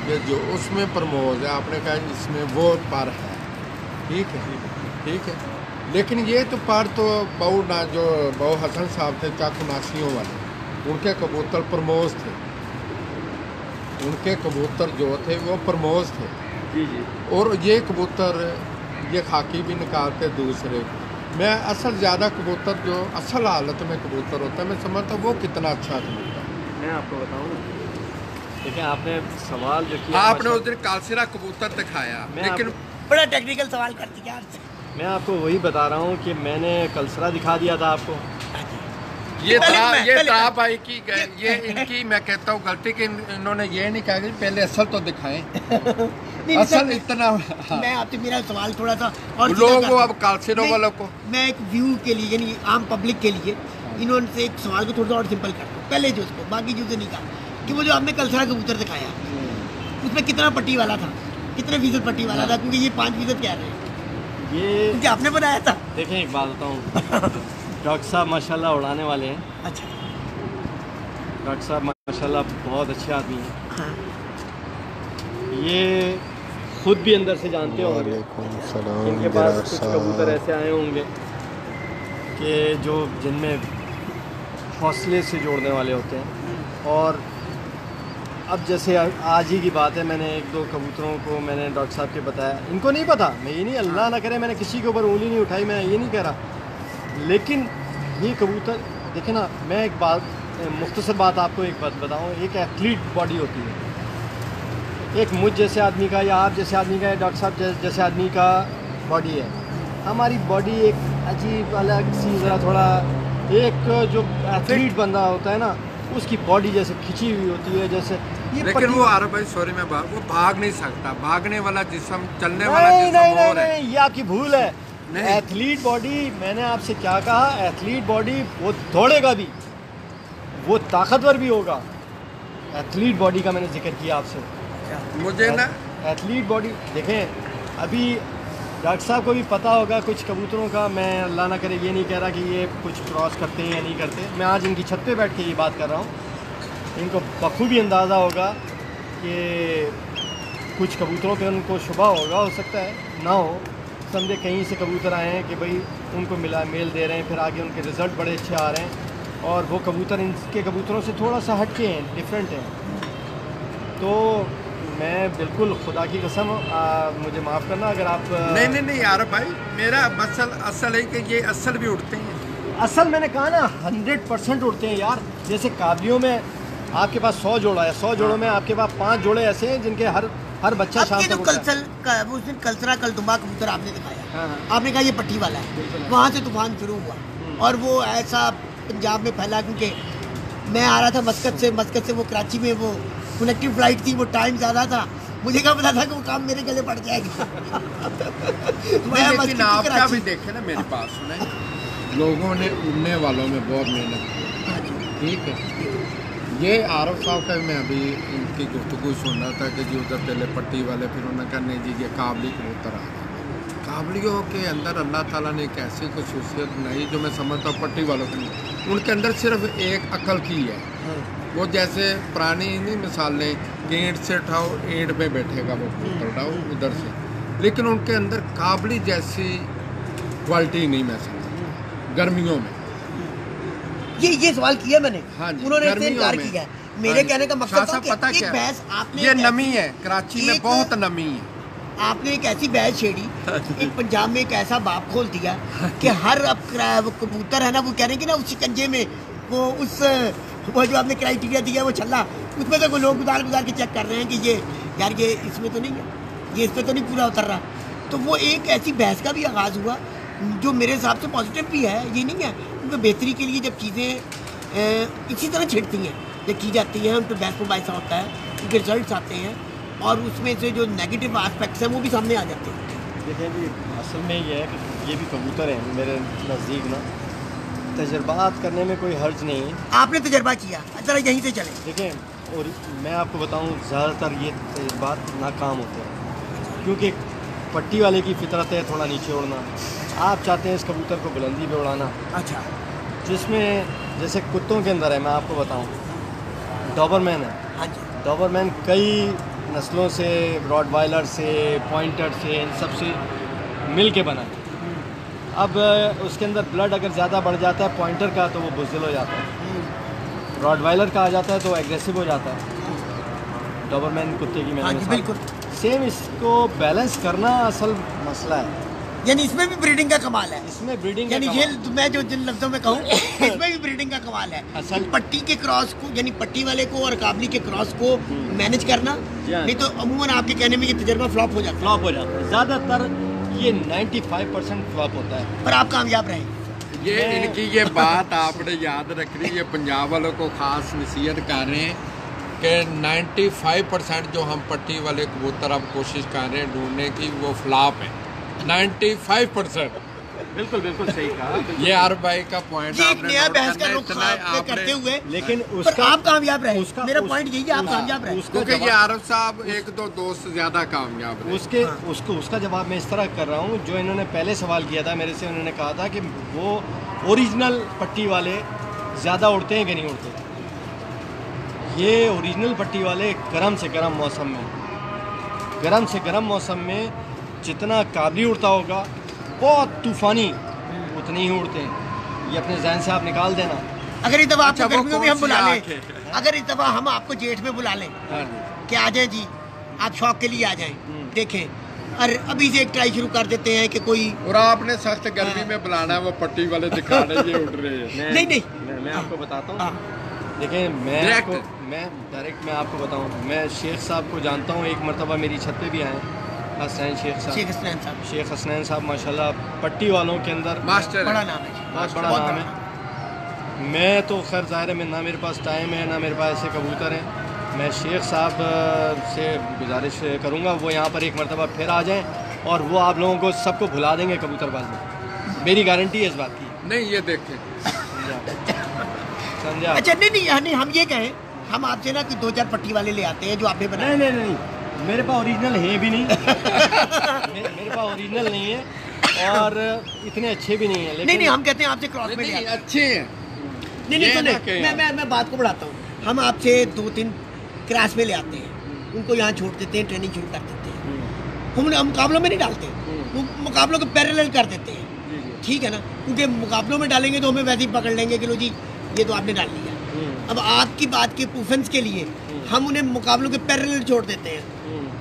S4: कि जो उसमें प्रमोद है, आपने कहा इसमें वो पर है, ठीक है, लेकिन ये तो पर तो बहु हसन साहब थे चाकुनासियों वाले, उनके कबूतर प्रमोद थे, उनके कबूतर जो थे वो प्रमोद थे।
S3: जी।
S4: और ये कबूतर ये खाकी भी निकालते दूसरे। मैं असल ज़्यादा कबूतर जो असल हालत में कबूतर होता है, मैं समझता हूँ वो कितना अच्छा कबूतर है।
S3: मैं आपको बताऊँ, देखिए आपने सवाल जो किया,
S4: आपने उस दिन कालसिरा कबूतर दिखाया, लेकिन
S2: बड़ा टेक्निकल सवाल कर दिया आपसे।
S3: मैं आपको वही बता रहा हूँ कि मैंने कलसरा दिखा दिया था आपको।
S4: ये ता भाई की ये इनकी मैं कहता हूँ गलती कि इन्होंने ये नहीं कहा कि पहले असल तो दिखाएं। असल इतना
S2: मैं आपसे मेरा सवाल थोड़ा सा और
S4: लोगों को, अब कालसिरों वालों को
S2: मैं एक व्यू के लिए यानी आम पब्लिक के लिए इन्होंने से एक सवाल को थोड़ा सा और सिंपल कर दूँ पहले जो उसको, बाकी चीज़ें नहीं कहा कि वो जो आपने कलसरा कबूतर दिखाया उसमें कितना पट्टी वाला था, कितने फीसद पट्टी वाला था, क्योंकि ये 5% कह रहे हैं,
S3: ये
S2: क्योंकि आपने बनाया था।
S3: देखें एक बात बताऊँ, डॉक्टर साहब माशाल्लाह उड़ाने वाले हैं।
S2: अच्छा,
S3: डॉक्टर साहब माशाल्लाह बहुत अच्छे आदमी हैं।
S2: हाँ।
S3: ये खुद भी अंदर से जानते होंगे, इनके पास कुछ कबूतर ऐसे आए होंगे कि जो जिनमें हौसले से जोड़ने वाले होते हैं। और अब जैसे आज ही की बात है, मैंने 1-2 कबूतरों को मैंने डॉक्टर साहब के बताया, इनको नहीं पता, मैं ये नहीं, अल्लाह ना करे मैंने किसी के ऊपर उंगली नहीं उठाई, मैं ये नहीं कह रहा, लेकिन ये कबूतर देखे ना, मैं एक बात मुख्तसर बात आपको एक बात बताऊँ, एक एथलीट बॉडी होती है, एक मुझ जैसे आदमी का या आप जैसे आदमी का या डॉक्टर साहब जैसे आदमी का बॉडी है। हमारी बॉडी एक अजीब अलग सी ज़रा थोड़ा, एक जो एथलीट बंदा होता है ना उसकी बॉडी जैसे खिंची हुई होती है जैसे ये।
S4: लेकिन वो आर भाई सॉरी मैं वो भाग नहीं सकता, भागने वाला जिस्म, चलने वाला जिस्म और है।
S3: ये आपकी भूल है। एथलीट बॉडी, मैंने आपसे क्या कहा, एथलीट बॉडी वो दौड़ेगा भी, वो ताकतवर भी होगा। एथलीट बॉडी का मैंने जिक्र किया आपसे।
S4: मुझे ना
S3: एथलीट बॉडी देखें, अभी डॉक्टर साहब को भी पता होगा कुछ कबूतरों का, मैं अल्लाह ना करे ये नहीं कह रहा कि ये कुछ क्रॉस करते हैं या नहीं करते, मैं आज इनकी छत पे बैठ के ये बात कर रहा हूँ, इनको बखूबी अंदाज़ा होगा कि कुछ कबूतरों पे उनको शुबा होगा, हो सकता है ना हो। समझे कहीं से कबूतर आए हैं कि भाई उनको मिला मेल दे रहे हैं, फिर आगे उनके रिज़ल्ट बड़े अच्छे आ रहे हैं और वो कबूतर इनके कबूतरों से थोड़ा सा हटके हैं, डिफरेंट हैं। तो मैं बिल्कुल खुदा की कसम, मुझे माफ़ करना अगर आप
S4: नहीं यार भाई, मेरा असल है कि ये असल भी उड़ते हैं।
S3: असल मैंने कहा ना 100% उड़ते हैं यार। जैसे काबलियों में आपके पास 100 जोड़ा है, 100 जोड़ों में आपके पास 5 जोड़े ऐसे हैं जिनके हर बच्चा शाम
S2: आपके
S3: तक
S2: जो
S3: उड़ता है।
S2: उस दिन कलसरा कलदुमा कबूतर आपने दिखाया,
S3: हाँ।
S2: आपने कहा ये पट्टी वाला है, वहाँ से तूफान शुरू हुआ और वो ऐसा पंजाब में फैला, क्योंकि मैं आ रहा था मस्कत से वो कराची में वो कनेक्टिव फ्लाइट थी, वो टाइम ज़्यादा था, मुझे क्या पता था कि वो काम मेरे गले पड़ जाएगा।
S4: लेकिन आपका भी देखे ना, मेरी बात सुने, लोगों ने उड़ने वालों में बहुत मेहनत की, ठीक है। ये आरफ साहब का मैं अभी इनकी गुफ्तगू सुन रहा था कि जी उधर पहले पट्टी वाले, फिर उन्होंने कहा नहीं जी ये काबली कबूतर आ गए। काबलियों के अंदर अल्लाह ताला ने एक ऐसी खसूसियत बनाई जो मैं समझता हूँ पट्टी वालों की, उनके अंदर सिर्फ एक अकल की है। वो जैसे पुरानी नहीं मिसालें कि ईंट से उठाओ ईंट पे बैठेगा वो कबूतर, उठाओ उधर से, लेकिन उनके अंदर काबली जैसी क्वालिटी नहीं मैं समझता गर्मियों में।
S2: ये सवाल किया मैंने,
S4: हाँ जी,
S2: उन्होंने इससे इनकार किया है। मेरे कहने का मकसद था कि
S4: पता
S2: एक
S4: क्या
S2: बहस आपने,
S4: ये नमी है कराची में, बहुत नमी है।
S2: आपने एक ऐसी बहस छेड़ी, एक पंजाब में एक ऐसा बाप खोल दिया कि हर अब वो कबूतर है ना, वो कह रहे हैं कि ना उस शिकंजे में वो जो आपने क्राइटेरिया दिया वो छल्ला, उसमें तो लोग गुजार के चेक कर रहे हैं कि ये यार ये इसमें तो नहीं है, ये इस पर तो नहीं पूरा उतर रहा। तो वो एक ऐसी बहस का भी आगाज़ हुआ जो मेरे हिसाब से पॉजिटिव भी है, ये नहीं है, क्योंकि बेहतरी के लिए जब चीज़ें इसी तरह छिड़ती हैं, जब की जाती हैं, उन पर बहस मुबाहिसा होता है, उनके रिजल्ट आते हैं और उसमें से जो नेगेटिव एस्पेक्ट्स हैं वो भी सामने आ जाते हैं।
S3: देखिए जी, असल में ये है कि ये भी कबूतर हैं मेरे नज़दीक ना, तजर्बात करने में कोई हर्ज नहीं है।
S2: आपने तजर्बा किया, ज़रा यहीं से चलें।
S3: देखें, और मैं आपको बताऊं ज़्यादातर ये तजर्बात नाकाम होते हैं, क्योंकि पट्टी वाले की फितरत है थोड़ा नीचे उड़ना। आप चाहते हैं इस कबूतर को बुलंदी पे उड़ाना,
S2: अच्छा,
S3: जिसमें जैसे कुत्तों के अंदर है, मैं आपको बताऊं डॉबरमैन है।
S2: हाँ जी,
S3: डॉबरमैन कई नस्लों से, रॉटवाइलर से, पॉइंटर से, इन सब से मिल के बना है। अब उसके अंदर ब्लड अगर ज़्यादा बढ़ जाता है पॉइंटर का तो वो बुज़दिल हो जाता है, रॉटवाइलर का आ जाता है तो एग्रेसिव हो जाता है। डॉबरमैन कुत्ते की
S2: हाँ
S3: मैंने
S2: जी,
S3: मिसाल,
S2: बिल्कुल
S3: सेम इसको बैलेंस करना असल मसला है।
S2: यानी इसमें भी ब्रीडिंग का कमाल है।
S3: इसमें ब्रीडिंग
S2: यानी ये मैं जो जिन लफ्जों में कहूँ इसमें भी ब्रीडिंग का कमाल है।
S3: असल
S2: पट्टी के क्रॉस को, यानी पट्टी वाले को और काबली के क्रॉस को मैनेज करना, नहीं तो अमूमन आपके कहने में ये तजर्बा फ्लॉप हो जाता
S3: है। ज़्यादातर ये 95% फ्लॉप होता है,
S2: पर आप कामयाब रहे।
S4: ये इनकी ये बात आपने याद रखनी, ये पंजाब वालों को खास नसीहत कर रहे हैं कि 95% जो हम पट्टी वाले कबूतर अब कोशिश कर रहे हैं ढूंढने की वो फ्लॉप है। 95%
S3: बिल्कुल सही कहा।
S4: ये आर भाई का पॉइंट
S2: ये एक नया बहस का रुख करते हुए,
S3: लेकिन
S2: पर आप कामयाब रहे। मेरा पॉइंट यही है, आप कामयाब रहे।
S4: क्योंकि ये आरफ साहब एक दो दोस्त ज्यादा कामयाब रहे।
S3: उसका जवाब मैं इस तरह कर रहा हूँ, जो इन्होंने पहले सवाल किया था मेरे से, उन्होंने कहा था कि वो ओरिजिनल पट्टी वाले ज़्यादा उड़ते हैं कि नहीं उड़ते। ये ओरिजिनल पट्टी वाले गर्म से गर्म मौसम में जितना काबली उड़ता होगा, बहुत तूफ़ानी, उतने ही उड़ते हैं। ये अपने जहन से आप निकाल देना।
S2: अगर इस दफ़ा आपको गर्मियों में हम बुला लें, अगर इस दफ़ा हम आपको जेठ में बुला लें कि आ जाएं जी, आप शौक के लिए आ जाएं, देखें, और अभी से एक ट्राई शुरू कर देते हैं कि कोई,
S4: और आपने सख्त गर्मी में बुलाना है, वो पट्टी वाले दिखा रहे ये उड़ रहे हैं।
S2: नहीं
S3: मैं आपको बताता हूँ। देखिए मैं डायरेक्ट मैं आपको बताऊँ, मैं शेख साहब को जानता हूँ, एक मरतबा मेरी छत पे भी आए, शेख हसनैन साहब माशाल्लाह पट्टी वालों के अंदर
S4: मास्टर,
S2: बड़ा नाम है,
S3: बहुत बड़ा नाम है। मैं तो खैर ज़ाहिर है, ना मेरे पास टाइम है, ना मेरे पास ऐसे कबूतर हैं। मैं शेख साहब से गुजारिश करूँगा वो यहाँ पर एक मरतबा फिर आ जाएँ और वो आप लोगों को सबको भुला देंगे कबूतरबाजी, मेरी गारंटी है इस बात की।
S4: नहीं ये देखें,
S3: समझा?
S2: अच्छा, नहीं हम ये कहें, हम आपसे ना कि 2-4 पट्टी वाले ले आते हैं जो आपने बनाए।
S3: नहीं, मेरे पास ओरिजिनल है भी नहीं। मेरे पास ओरिजिनल नहीं है और इतने अच्छे भी नहीं है, लेकिन
S2: नहीं हम कहते हैं आपसे क्रॉस में ले आते हैं।
S4: अच्छे हैं।
S2: नहीं सुने, मैं बात को बढ़ाता हूँ। हम आपसे 2-3 क्रॉस में ले आते हैं, उनको यहाँ छोड़ देते हैं, ट्रेनिंग शुरू कर देते हैं। हम मुकाबलों में नहीं डालते, वो मुकाबलों को पैरेलल कर देते हैं, ठीक है ना, क्योंकि मुकाबलों में डालेंगे तो हमें वैसे ही पकड़ लेंगे कि लो जी ये तो आपने डाल लिया। अब आपकी बात के प्रूफेंस के लिए हम उन्हें मुकाबलों के पैरेलल छोड़ देते हैं।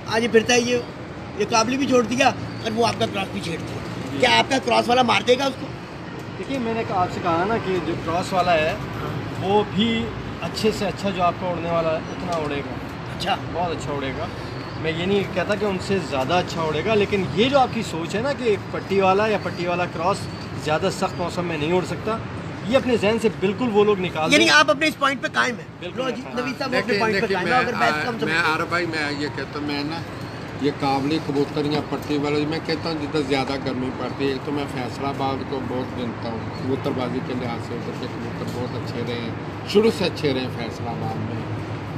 S2: आज ये फिरता है, ये काबली भी छोड़ दिया और वो आपका क्रॉस भी छेड़ दिया। क्या आपका क्रॉस वाला मार देगा उसको?
S3: देखिए मैंने आपसे कहा ना कि जो क्रॉस वाला है वो भी अच्छे से अच्छा जो आपका उड़ने वाला है उतना उड़ेगा।
S2: अच्छा,
S3: बहुत अच्छा उड़ेगा। मैं ये नहीं कहता कि उनसे ज़्यादा अच्छा उड़ेगा, लेकिन ये जो आपकी सोच है ना कि पट्टी वाला या पट्टी वाला क्रॉस ज़्यादा सख्त मौसम में नहीं उड़ सकता, ये अपने जहन से बिल्कुल वो लोग निकाल
S2: यानी
S3: दें।
S2: आप अपने इस पॉइंट पे कायम है।
S3: बिल्कुल
S2: जी, नवीद साहब अपने पॉइंट पे कायम है। अगर बहस कम
S4: मैं आर भाई मैं ये कहता हूँ, मैं ना ये काबली कबूतर या पट्टी वाले मैं कहता हूँ जितना ज़्यादा गर्मी पड़ती है, एक तो मैं फैसलाबाद को बहुत गिनता हूँ कबूतरबाजी के लिहाज से, उधर के कबूतर बहुत अच्छे रहे हैं, शुरू से अच्छे रहे हैं फैसलाबाद में,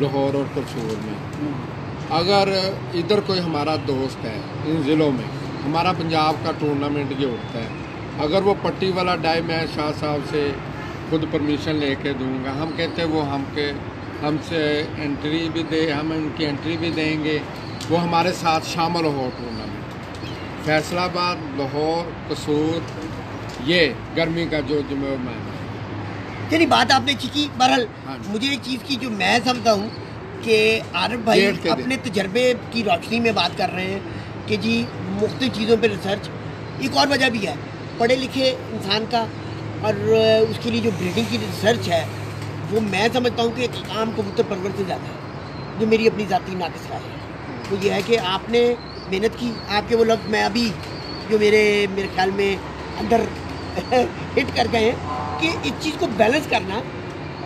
S4: लाहौर और करसूर में। अगर इधर कोई हमारा दोस्त है इन ज़िलों में, हमारा पंजाब का टूर्नामेंट ये उठता है, अगर वो पट्टी वाला डाई मैं शाह साहब से खुद परमिशन लेके दूंगा, हम कहते हैं वो हमसे एंट्री भी दे, हम उनकी एंट्री भी देंगे, वो हमारे साथ शामिल हो टूर्नामेंट। फैसलाबाद, लाहौर, कसूर, ये गर्मी का जो जिम्मेदार है।
S2: चलिए बात आपने की, बहरहाल
S4: हाँ।
S2: मुझे एक चीज़ की जो मैं समझता हूँ कि आरिफ भाई अपने तजर्बे की रोशनी में बात कर रहे हैं कि जी मुख्तलिफ चीज़ों पे रिसर्च। एक और वजह भी है, पढ़े लिखे इंसान का और उसके लिए जो ब्रीडिंग की रिसर्च है वो मैं समझता हूँ कि एक आम कबूतर परवर से ज़्यादा है, जो मेरी अपनी ज़ाती नाक़िस राय है। तो ये है कि आपने मेहनत की, आपके वो लफ्ज़ मैं अभी जो मेरे ख्याल में अंदर हिट कर गए हैं कि इस चीज़ को बैलेंस करना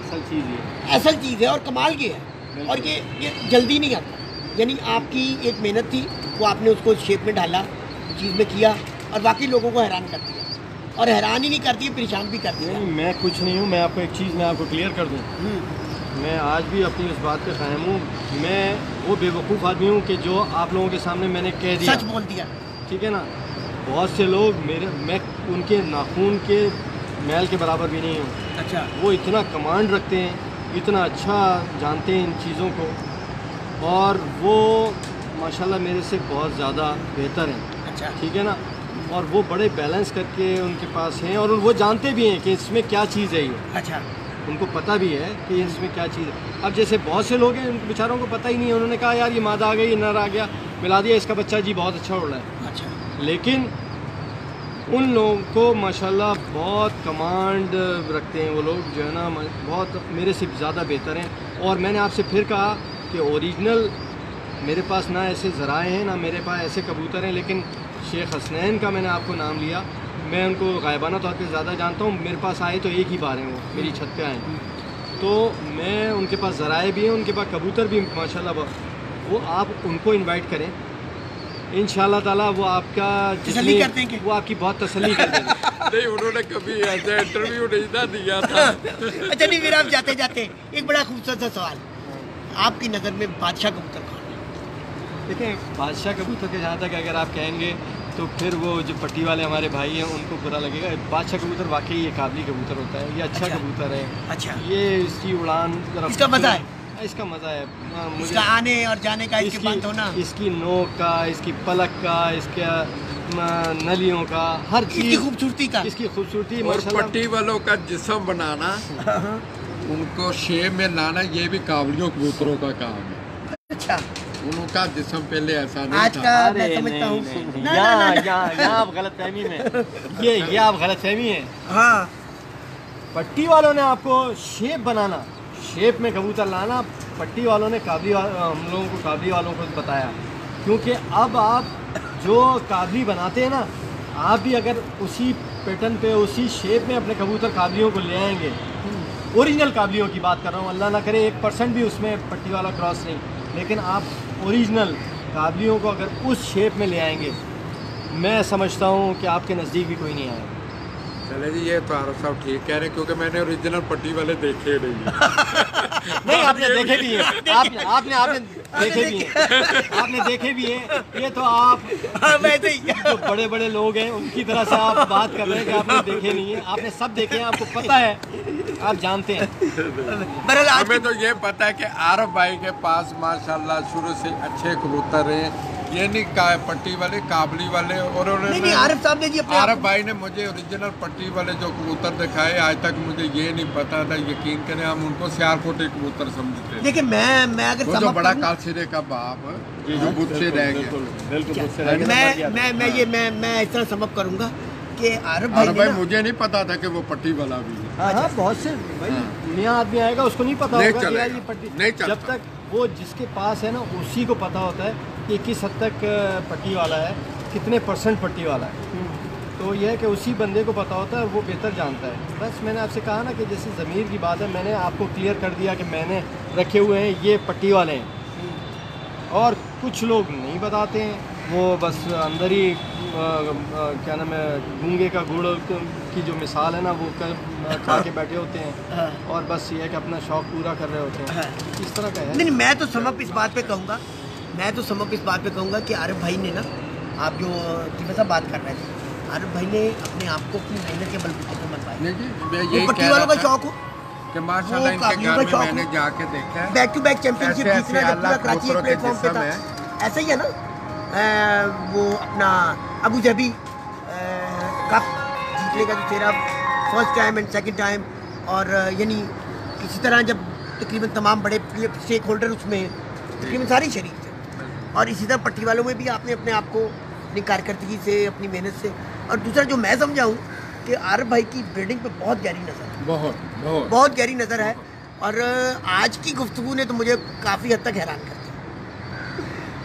S2: असल चीज़ है और कमाल की है, और ये जल्दी नहीं आता। यानी आपकी एक मेहनत थी, वो आपने उसको शेप में डाला, चीज़ में किया और वाकई लोगों को हैरान कर दिया, और हैरान ही नहीं करती है, परेशान भी कर दिया।
S3: मैं कुछ नहीं हूँ, मैं आपको एक चीज़ मैं आपको क्लियर कर दूँ, मैं आज भी अपनी उस बात पे कायम हूँ। मैं वो बेवकूफ़ आदमी हूँ कि जो आप लोगों के सामने मैंने कह दिया,
S2: सच बोल दिया,
S3: ठीक है ना। बहुत से लोग मैं उनके नाखून के मैल के बराबर भी नहीं हूँ।
S2: अच्छा,
S3: वो इतना कमांड रखते हैं, इतना अच्छा जानते हैं इन चीज़ों को, और वो माशाल्लाह मेरे से बहुत ज़्यादा बेहतर हैं।
S2: अच्छा,
S3: ठीक है ना, और वो बड़े बैलेंस करके उनके पास हैं, और वो जानते भी हैं कि इसमें क्या चीज़ है। ये
S2: अच्छा,
S3: उनको पता भी है कि इसमें क्या चीज़ है। अब जैसे बहुत से लोग हैं, उन बेचारों को पता ही नहीं है, उन्होंने कहा यार ये मादा आ गई, ये नर आ गया, मिला दिया, इसका बच्चा जी बहुत अच्छा उड़ रहा है।
S2: अच्छा,
S3: लेकिन उन लोगों को माशाल्लाह बहुत कमांड रखते हैं वो लोग, जो है ना बहुत मेरे से ज़्यादा बेहतर हैं। और मैंने आपसे फिर कहा कि ओरिजिनल मेरे पास ना ऐसे ज़राए हैं, ना मेरे पास ऐसे कबूतर हैं, लेकिन शेख हसनैन का मैंने आपको नाम लिया, मैं उनको गायबाना तौर पे ज़्यादा जानता हूँ। मेरे पास आए तो एक ही बार हैं, वो मेरी छत पे आए, तो मैं उनके पास ज़राए भी हैं, उनके पास कबूतर भी माशाल्लाह। वो आप उनको इनवाइट करें, इंशाल्लाह ताला वो आपका
S2: तसल्ली करते हैं कि
S3: वो आपकी बहुत तसल्ली कर देंगे।
S4: नहीं, उन्होंने कभी ऐसा इंटरव्यू नहीं ना दिया था।
S2: अच्छा, नहीं, फिर आप जाते जाते एक बड़ा खूबसूरत सा सवाल, आपकी नज़र में बादशाह कबूतर कौन है?
S3: देखें, बादशाह कबूतर के जहाँ तक अगर आप कहेंगे तो फिर वो जो पट्टी वाले हमारे भाई हैं उनको बुरा लगेगा। बादशाह कबूतर वाकई ये काबली कबूतर होता है, ये अच्छा कबूतर है।
S2: अच्छा,
S3: ये इसकी उड़ान जरा
S2: इसका मज़ा है,
S3: इसका मज़ा है मुझे,
S2: इसका आने और जाने का, इसके बंद होना,
S3: इसकी नोक का, इसकी पलक का, इसके नलियों का, हर
S2: इसकी
S3: चीज़,
S2: खूबसूरती का,
S3: इसकी खूबसूरती
S4: और
S3: माशाल्लाह।
S4: पट्टी वालों का जिस्म बनाना, उनको शेप में लाना, ये भी काबलियों कबूतरों का काम है।
S2: अच्छा,
S4: उनका जिस्म पहले ऐसा नहीं
S2: आज
S4: था।
S2: का
S3: अरे
S2: मैं समझता हूँ
S3: यहाँ आप गलत फहमी में ये आप गलत फहमी है।
S2: हाँ,
S3: पट्टी वालों ने आपको शेप बनाना, शेप में कबूतर लाना, पट्टी वालों ने हम लोगों को काबली वालों को बताया। क्योंकि अब आप जो काबली बनाते हैं ना, आप भी अगर उसी पैटर्न पे, उसी शेप में अपने कबूतर काबलियों को ले आएंगे, ओरिजिनल काबलियों की बात कर रहा हूँ, अल्लाह ना करे 1% भी उसमें पट्टी वाला क्रॉस नहीं, लेकिन आप ओरिजिनल काबलियों को अगर उस शेप में ले आएंगे, मैं समझता हूँ कि आपके नज़दीक भी कोई नहीं आएगा।
S4: चले जी, ये तो आरफ साहब ठीक कह रहे हैं, क्योंकि मैंने ओरिजिनल पट्टी वाले देखे नहीं।
S3: नहीं आपने देखे भी हैं, आपने देखे भी हैं, आपने देखे भी हैं। ये तो आप
S2: वैसे ही
S3: जो बड़े बड़े लोग हैं उनकी तरह से आप बात कर रहे हैं कि आपने देखे नहीं है। आपने सब देखे हैं, आपको पता है, आप जानते हैं।
S2: बहरहाल आज
S4: हमें तो ये पता है कि आरफ भाई के पास माशाल्लाह शुरू से अच्छे कबूतर हैं। ये नहीं पट्टी वाले, काबली वाले, और
S2: नहीं आरिफ साहब ने जी अपने
S4: आरफ भाई ने मुझे ओरिजिनल पट्टी वाले जो कबूतर दिखाए, आज तक मुझे ये नहीं पता था। यकीन करें, हम उनको सियारकोटी कबूतर समझते थे।
S2: देखिए मैं अगर
S4: वो जो बड़ा कालसिरे का बाप जो मुझसे रह गया,
S2: मैं इस तरह समझ करूंगा कि आरिफ
S4: भाई
S2: भाई
S4: मुझे नहीं पता था कि वो पट्टी वाला भी है।
S3: हाँ, बहुत से भाई नया आदमी आएगा उसको नहीं पता होगा कि यार ये पट्टी
S4: नहीं चलता।
S3: जब तक वो जिसके पास है ना उसी को पता होता है कि किस हद तक पट्टी वाला है, कितने % पट्टी वाला है। तो यह है कि उसी बंदे को पता होता है और वो बेहतर जानता है। बस मैंने आपसे कहा ना कि जैसे ज़मीर की बात है, मैंने आपको क्लियर कर दिया कि मैंने रखे हुए हैं ये पट्टी वाले हैं। और कुछ लोग नहीं बताते हैं, वो बस अंदर ही क्या नाम है गूंगे का गुड़ की जो मिसाल है ना वो खा के बैठे होते हैं और बस ये है कि अपना शौक़ पूरा कर रहे होते हैं। इस तरह का है।
S2: नहीं मैं तो समझ इस बात पे कहूँगा, कि आरिफ भाई ने ना, आप जो टीवी साहब बात कर रहे थे, आरिफ भाई ने अपने आप को अपनी मेहनत के बलबूते पे मनवाया।
S4: ये
S2: पट्टी वालों का शौक हो
S4: कि माशाल्लाह इनके घर में मैंने जाके देखा है,
S2: बैक टू बैक चैंपियनशिप जीतना जब पूरा कराची एक प्लेटफॉर्म पे था। ऐसा ही है ना, वो अपना अबू धाबी कप जीतने का जो तेरा first time and second time, और यानी इसी तरह जब तकरीबन तमाम बड़े स्टेक होल्डर उसमें तकरीबन सारी शरीक थे, और इसी तरह पट्टी वालों में भी आपने अपने आप को अपनी कारकर्दगी से, अपनी मेहनत से। और दूसरा जो मैं समझाऊँ कि आरिफ भाई की ब्रीडिंग पे बहुत गहरी नज़र है, बहुत गहरी नज़र है। और आज की गुफ्तगू ने तो मुझे काफ़ी हद तक हैरान कर दिया।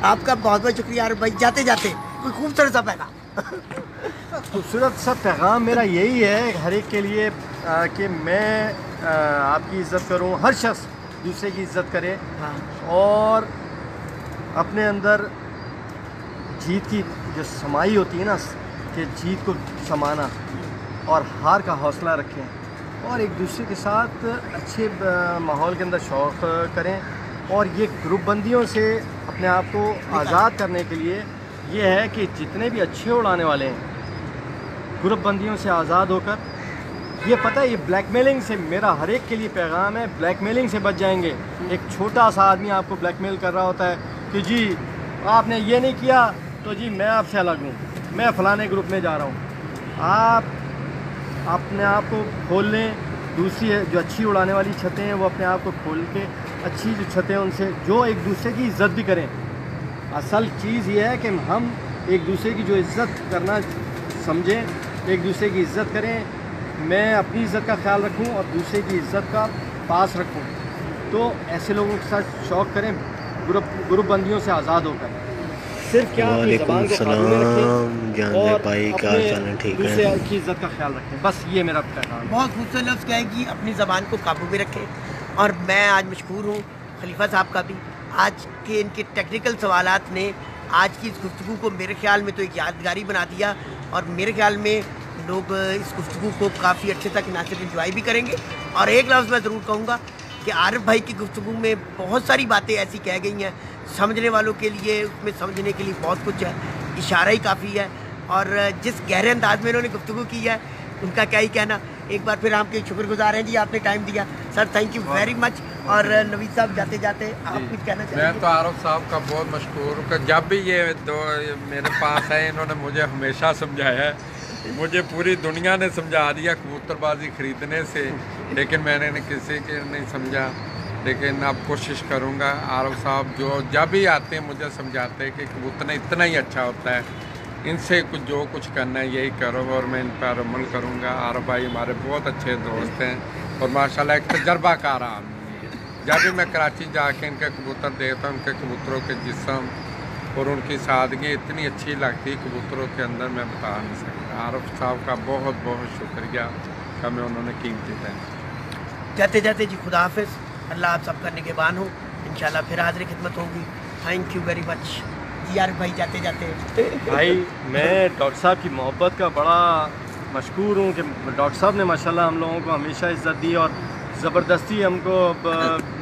S2: आपका बहुत बहुत शुक्रिया आरिफ भाई। जाते जाते कोई खूबसूरत सा पैगाम।
S3: खूबसूरत सा पैगाम मेरा यही है हर एक के लिए कि मैं आपकी इज़्ज़त करूं, हर शख्स दूसरे की इज़्ज़त करे और अपने अंदर जीत की जो समाई होती है ना, कि जीत को समाना और हार का हौसला रखें और एक दूसरे के साथ अच्छे माहौल के अंदर शौक़ करें। और ये ग्रुप बंदियों से अपने आप को आज़ाद करने के लिए ये है कि जितने भी अच्छे उड़ाने वाले हैं ग्रुप बंदियों से आज़ाद होकर, ये पता है ये ब्लैकमेलिंग से, मेरा हर एक के लिए पैगाम है, ब्लैकमेलिंग से बच जाएंगे। एक छोटा सा आदमी आपको ब्लैकमेल कर रहा होता है कि जी आपने ये नहीं किया तो जी मैं आपसे अलग हूँ, मैं फ़लाने ग्रुप में जा रहा हूँ। आप अपने आप को खोल लें, दूसरी जो अच्छी उड़ाने वाली छतें हैं वो अपने आप को खोल के अच्छी जो छतें हैं उनसे जो एक दूसरे की इज़्ज़त भी करें। असल चीज़ ये है कि हम एक दूसरे की जो इज़्ज़त करना समझें, एक दूसरे की इज़्ज़त करें। मैं अपनी इज़्ज़त का ख्याल रखूं और दूसरे की इज़्ज़त का पास रखूं। तो ऐसे लोगों के साथ शौक़ करें, ग्रुप बंदियों से आज़ाद होकर। सिर्फ क्या अपनी ज़बान को काबू में रखें और अपने दूसरे की इज़्ज़त का ख्याल रखें। बस ये मेरा पैगाम है।
S2: बहुत खूबसूरत लफ्ज़ क्या है कि अपनी ज़बान को काबू में रखें। और मैं आज मशकूर हूँ खलीफा साहब का भी, आज के इनके टेक्निकल सवालात ने आज की इस गुफ्तगू को मेरे ख्याल में तो एक यादगारी बना दिया। और मेरे ख्याल में लोग इस गुफ्तगू को काफ़ी अच्छे तक ना सिर्फ इंजॉय भी करेंगे। और एक लफ्ज़ मैं ज़रूर कहूँगा कि आरिफ भाई की गुफ्तगू में बहुत सारी बातें ऐसी कह गई हैं, समझने वालों के लिए उसमें समझने के लिए बहुत कुछ है, इशारा ही काफ़ी है। और जिस गहरे अंदाज में इन्होंने गुफ्तगू की है उनका क्या ही कहना। एक बार फिर आपके शुक्रगुजार हैं जी, आपने टाइम दिया sir, thank you very much. और नवीद साहब जाते जाते आप कुछ कहना चाहिए?
S4: मैं तो आरफ साहब का बहुत मशहूर हूँ। जब भी ये दो मेरे पास है इन्होंने मुझे हमेशा समझाया है, मुझे पूरी दुनिया ने समझा दिया कबूतरबाजी ख़रीदने से, लेकिन मैंने किसी के नहीं समझा। लेकिन अब कोशिश करूँगा। आरफ साहब जो जब भी आते हैं मुझे समझाते हैं कि कबूतर इतना ही अच्छा होता है, इनसे कुछ जो कुछ करना है यही करो, और मैं इन पर अमल करूँगा। आरफ भाई हमारे बहुत अच्छे दोस्त हैं और माशाल्लाह एक तजर्बाकार आदमी है। जब भी मैं कराची जाके इनके कबूतर देखता हूँ, उनके कबूतरों के जिस्म और उनकी सादगी इतनी अच्छी लगती है कबूतरों के अंदर, मैं बता नहीं सकता। आरफ साहब का बहुत बहुत शुक्रिया का मैं उन्होंने कीमती टाइम।
S2: जाते जाते जी खुदा हाफिज़, अल्लाह आप सब करने के बान हो, इंशाल्लाह फिर हाज़िर खिदमत होगी। थैंक यू वेरी मच जी आरिफ भाई। जाते जाते
S3: भाई मैं डॉक्टर साहब की मोहब्बत का बड़ा मशकूर हूँ कि डॉक्टर साहब ने माशाल्लाह हम लोगों को हमेशा इज़्ज़त दी और ज़बरदस्ती हमको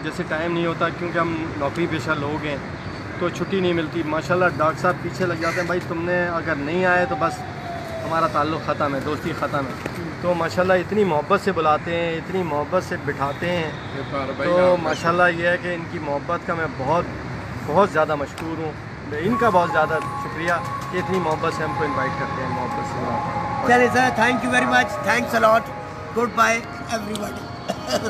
S3: जैसे टाइम नहीं होता, क्योंकि हम नौकरी पेशा लोग हैं तो छुट्टी नहीं मिलती। माशाल्लाह डॉक्टर साहब पीछे लग जाते हैं, भाई तुमने अगर नहीं आए तो बस हमारा ताल्लुक़ ख़त्म है, दोस्ती ख़त्म है। तो माशाल्लाह इतनी मोहब्बत से बुलाते हैं, इतनी मोहब्बत से बिठाते हैं। तो माशाल्लाह ये है कि इनकी मोहब्बत का मैं बहुत ज़्यादा मशहूर हूँ। इनका बहुत ज़्यादा शुक्रिया कि इतनी मोहब्बत से हमको इनवाइट करते हैं, मोहब्बत से बुलाते हैं।
S2: चलिए sir, thank you very much, thanks a lot, good bye everybody.